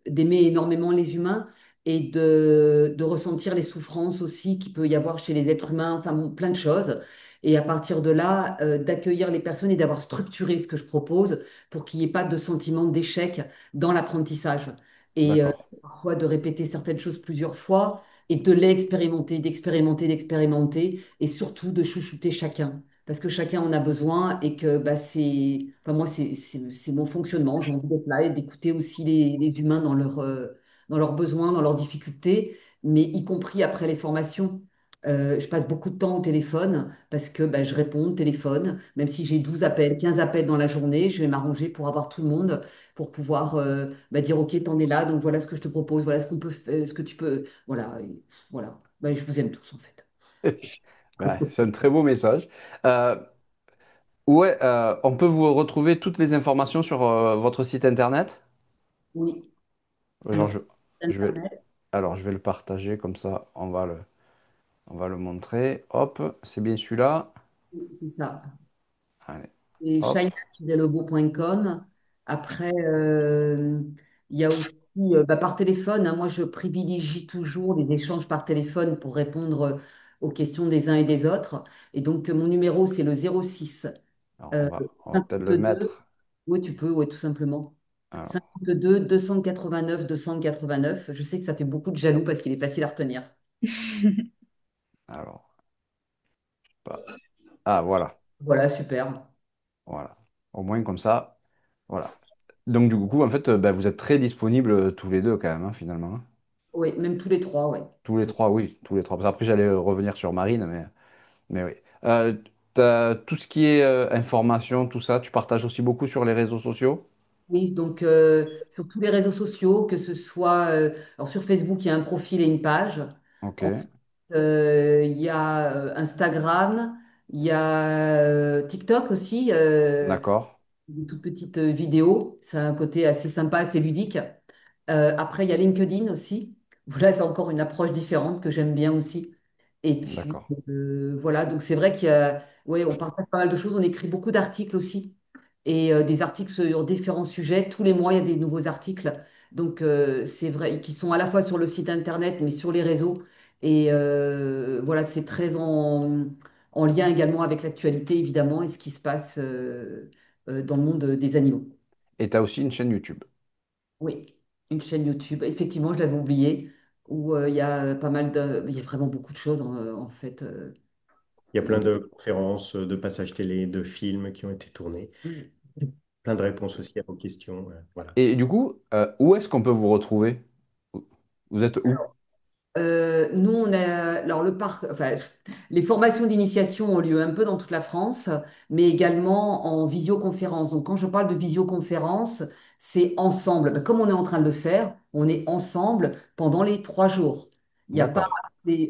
d'aimer énormément les humains et de ressentir les souffrances aussi qu'il peut y avoir chez les êtres humains, enfin bon, plein de choses. Et à partir de là, d'accueillir les personnes et d'avoir structuré ce que je propose pour qu'il n'y ait pas de sentiment d'échec dans l'apprentissage. Et D'accord. parfois de répéter certaines choses plusieurs fois et de l'expérimenter, d'expérimenter, d'expérimenter et surtout de chouchouter chacun parce que chacun en a besoin et que bah, enfin, moi, c'est mon fonctionnement. J'ai envie d'être là et d'écouter aussi les humains dans leurs besoins, dans leurs difficultés, mais y compris après les formations. Je passe beaucoup de temps au téléphone parce que bah, je réponds au téléphone, même si j'ai 12 appels, 15 appels dans la journée, je vais m'arranger pour avoir tout le monde, pour pouvoir bah, dire, OK, t'en es là, donc voilà ce que je te propose, voilà ce qu'on peut faire, ce que tu peux. Voilà, voilà. Bah, je vous aime tous en fait. Ouais, c'est un très beau message. Euh, ouais, on peut vous retrouver toutes les informations sur votre site internet. Oui. Genre, Alors, sur je vais, Internet, alors, je vais le partager comme ça, on va le montrer. Hop, c'est bien celui-là. oui, c'est ça. Allez, C'est hop. china-lobo.com. Après, il y a aussi bah, par téléphone, hein, moi, je privilégie toujours les échanges par téléphone pour répondre aux questions des uns et des autres. Et donc, mon numéro, c'est le 06 Alors, euh, on va peut-être le 52. mettre. Oui, tu peux, oui, tout simplement. Alors, 52 289 289. Je sais que ça fait beaucoup de jaloux parce qu'il est facile à retenir. alors, pas- ah, voilà, Voilà, super. voilà. Au moins comme ça, voilà. Donc, du coup, en fait, ben, vous êtes très disponibles tous les deux quand même, hein, finalement, hein. Oui, même tous les trois, oui. Tous les trois, oui, tous les trois. Parce qu'après, j'allais revenir sur Marine, mais oui. Tout ce qui est information, tout ça, tu partages aussi beaucoup sur les réseaux sociaux? Oui, donc sur tous les réseaux sociaux, que ce soit alors sur Facebook, il y a un profil et une page. Ok, Ensuite, il y a Instagram, il y a TikTok aussi, d'accord, des toutes petites vidéos. C'est un côté assez sympa, assez ludique. Après, il y a LinkedIn aussi. Voilà, c'est encore une approche différente que j'aime bien aussi. Et puis d'accord. voilà, donc c'est vrai ouais, on partage pas mal de choses. On écrit beaucoup d'articles aussi et des articles sur différents sujets. Tous les mois, il y a des nouveaux articles. Donc, c'est vrai, qui sont à la fois sur le site internet, mais sur les réseaux. Et voilà, c'est très en lien également avec l'actualité, évidemment, et ce qui se passe dans le monde des animaux. Et tu as aussi une chaîne YouTube. Oui, une chaîne YouTube. Effectivement, je l'avais oublié, où il y a pas mal il y a vraiment beaucoup de choses, en fait. Il y a plein Donc, de conférences, de passages télé, de films qui ont été tournés. Plein de réponses aussi à vos questions. Voilà. Et du coup, où est-ce qu'on peut vous retrouver? Vous êtes où? Nous, on a, alors le parc, enfin, les formations d'initiation ont lieu un peu dans toute la France, mais également en visioconférence. Donc, quand je parle de visioconférence, c'est ensemble. Ben, comme on est en train de le faire, on est ensemble pendant les 3 jours. Il y a pas, D'accord.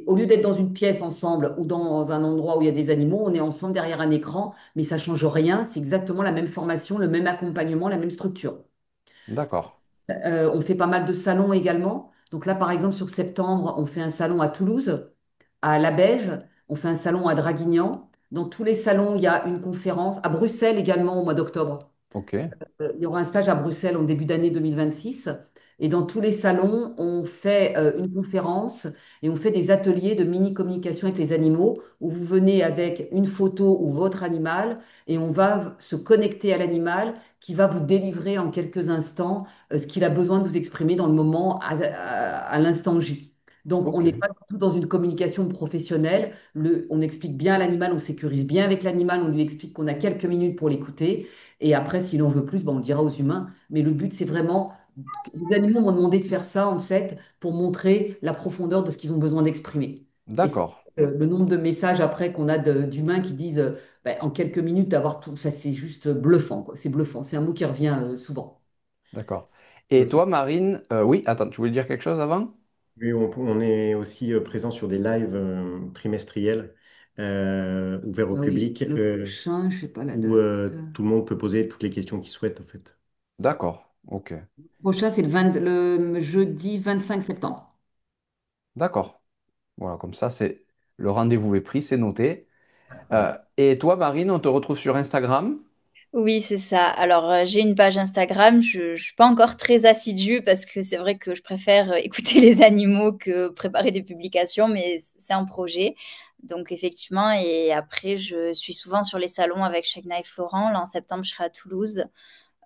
au lieu d'être dans une pièce ensemble ou dans un endroit où il y a des animaux, on est ensemble derrière un écran, mais ça change rien. C'est exactement la même formation, le même accompagnement, la même structure. D'accord. On fait pas mal de salons également. Donc là, par exemple, sur septembre, on fait un salon à Toulouse, à Labège, on fait un salon à Draguignan. Dans tous les salons, il y a une conférence. À Bruxelles également au mois d'octobre. Ok. Il y aura un stage à Bruxelles en début d'année 2026. Et dans tous les salons, on fait une conférence et on fait des ateliers de mini-communication avec les animaux où vous venez avec une photo ou votre animal et on va se connecter à l'animal qui va vous délivrer en quelques instants ce qu'il a besoin de vous exprimer dans le moment, à l'instant J. Donc, on Ok. n'est pas du tout dans une communication professionnelle. On explique bien à l'animal, on sécurise bien avec l'animal, on lui explique qu'on a quelques minutes pour l'écouter. Et après, s'il en veut plus, ben, on le dira aux humains. Mais le but, c'est vraiment... Les animaux m'ont demandé de faire ça, en fait, pour montrer la profondeur de ce qu'ils ont besoin d'exprimer. Et c'est D'accord. le nombre de messages après qu'on a d'humains qui disent ben, en quelques minutes d'avoir tout... Enfin, c'est juste bluffant, quoi. C'est bluffant. C'est un mot qui revient souvent. D'accord. Et Aussi. toi, Marine, oui, attends, tu voulais dire quelque chose avant? Oui, on est aussi présent sur des lives trimestriels ouverts au Ah oui, public le prochain, je sais pas la où date. tout le monde peut poser toutes les questions qu'il souhaite en fait. D'accord. Ok. Le prochain, c'est le jeudi 25 septembre. D'accord. Voilà, comme ça, c'est le rendez-vous est pris, c'est noté. Et toi, Marine, on te retrouve sur Instagram? Oui, c'est ça. Alors, j'ai une page Instagram. Je ne suis pas encore très assidue parce que c'est vrai que je préfère écouter les animaux que préparer des publications, mais c'est un projet. Donc, effectivement, et après, je suis souvent sur les salons avec Shagna et Florent. Là, en septembre, je serai à Toulouse.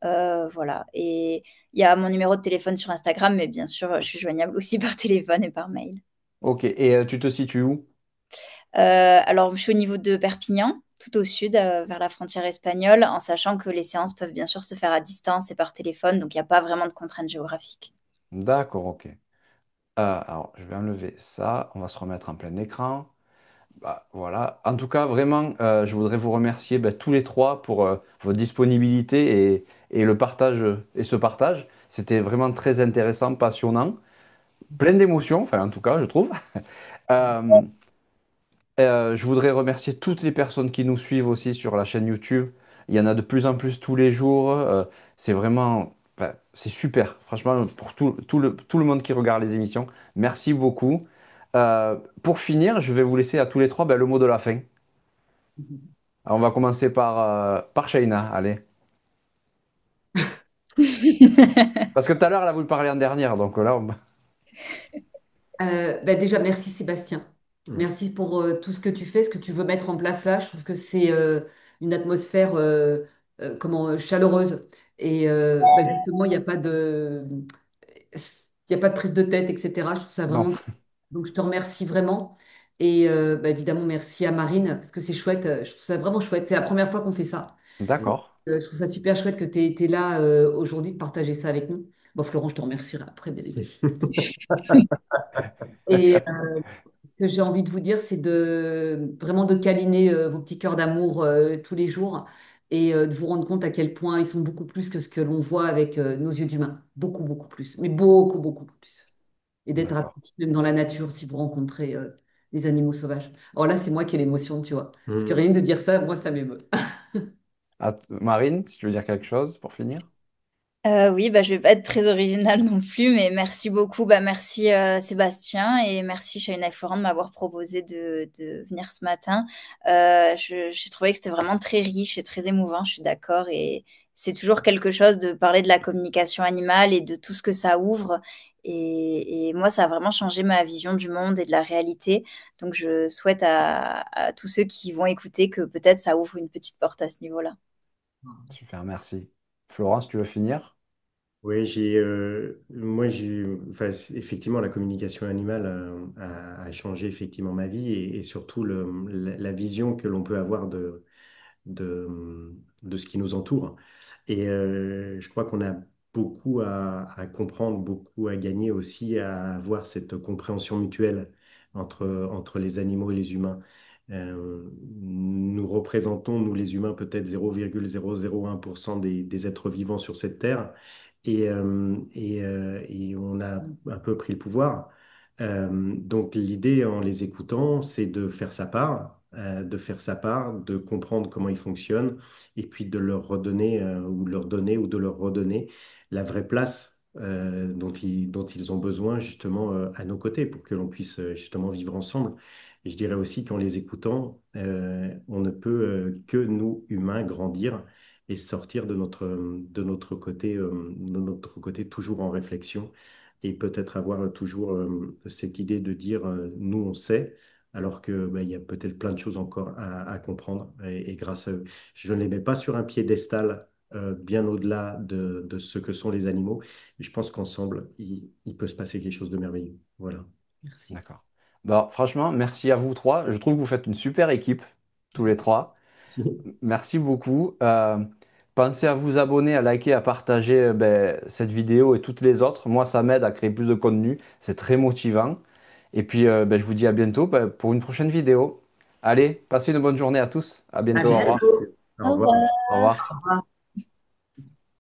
Voilà. Et il y a mon numéro de téléphone sur Instagram, mais bien sûr, je suis joignable aussi par téléphone et par mail. Ok. Et tu te situes où? Alors, je suis au niveau de Perpignan, tout au sud, vers la frontière espagnole, en sachant que les séances peuvent bien sûr se faire à distance et par téléphone, donc il n'y a pas vraiment de contraintes géographiques. D'accord, ok. Alors, je vais enlever ça. On va se remettre en plein écran. Bah, voilà. En tout cas, vraiment, je voudrais vous remercier bah, tous les trois pour votre disponibilité et le partage et ce partage. C'était vraiment très intéressant, passionnant, plein d'émotions, enfin en tout cas, je trouve. Euh, je voudrais remercier toutes les personnes qui nous suivent aussi sur la chaîne YouTube. Il y en a de plus en plus tous les jours. C'est vraiment, enfin, c'est super. Franchement, pour tout le monde qui regarde les émissions, merci beaucoup. Pour finir, je vais vous laisser à tous les trois ben, le mot de la fin. Alors, on va commencer par Shaina, allez. Parce que tout à l'heure, elle a voulu parler en dernière, donc là, Ben déjà, merci Sébastien. Mm. Merci pour tout ce que tu fais, ce que tu veux mettre en place là. Je trouve que c'est une atmosphère chaleureuse. Et ben justement, il y a pas de prise de tête, etc. Je trouve ça non, vraiment... Donc, je te remercie vraiment. Et ben, évidemment, merci à Marine, parce que c'est chouette. Je trouve ça vraiment chouette. C'est la première fois qu'on fait ça. d'accord, Je trouve ça super chouette que tu aies été là aujourd'hui de partager ça avec nous. Bon, Florent, je te remercierai après, bien évidemment. Et ce que j'ai envie de vous dire, c'est de vraiment de câliner vos petits cœurs d'amour tous les jours et de vous rendre compte à quel point ils sont beaucoup plus que ce que l'on voit avec nos yeux d'humain. Beaucoup, beaucoup plus. Mais beaucoup, beaucoup plus. Et d'être d'accord. attentif même dans la nature si vous rencontrez des animaux sauvages. Alors là, c'est moi qui ai l'émotion, tu vois. Parce que Mm. rien que de dire ça, moi, ça m'émeut. Marine, si tu veux dire quelque chose pour finir? Oui, bah, je vais pas être très originale non plus, mais merci beaucoup. Bah, merci Sébastien et merci Shaina et Florent de m'avoir proposé de venir ce matin. J'ai trouvé que c'était vraiment très riche et très émouvant, je suis d'accord. Et c'est toujours quelque chose de parler de la communication animale et de tout ce que ça ouvre. Et moi, ça a vraiment changé ma vision du monde et de la réalité. Donc, je souhaite à tous ceux qui vont écouter que peut-être ça ouvre une petite porte à ce niveau-là. Super, merci. Florence, tu veux finir? Oui, enfin, effectivement, la communication animale a changé effectivement ma vie et surtout la vision que l'on peut avoir de, de ce qui nous entoure. Et je crois qu'on a beaucoup à comprendre, beaucoup à gagner aussi à avoir cette compréhension mutuelle entre les animaux et les humains. Nous représentons, nous les humains, peut-être 0,001% des êtres vivants sur cette terre. Et on a un peu pris le pouvoir. Donc l'idée en les écoutant, c'est de faire sa part, de comprendre comment ils fonctionnent, et puis de leur redonner ou de leur donner ou de leur redonner la vraie place dont ils ont besoin justement à nos côtés pour que l'on puisse justement vivre ensemble. Et je dirais aussi qu'en les écoutant, on ne peut que nous, humains, grandir et sortir de notre côté toujours en réflexion et peut-être avoir toujours cette idée de dire nous on sait, alors que il y a peut-être plein de choses encore à comprendre et grâce à eux. Je ne les mets pas sur un piédestal bien au-delà de ce que sont les animaux. Et je pense qu'ensemble, il peut se passer quelque chose de merveilleux. Voilà. Merci. D'accord. Bon, franchement, merci à vous trois. Je trouve que vous faites une super équipe, tous les trois. Si. Merci beaucoup. Pensez à vous abonner, à liker, à partager cette vidéo et toutes les autres. Moi, ça m'aide à créer plus de contenu. C'est très motivant. Et puis, je vous dis à bientôt pour une prochaine vidéo. Allez, passez une bonne journée à tous. À À bientôt. Au Merci revoir. bientôt. Sébastien. Au Au revoir. Au revoir. revoir. Au revoir.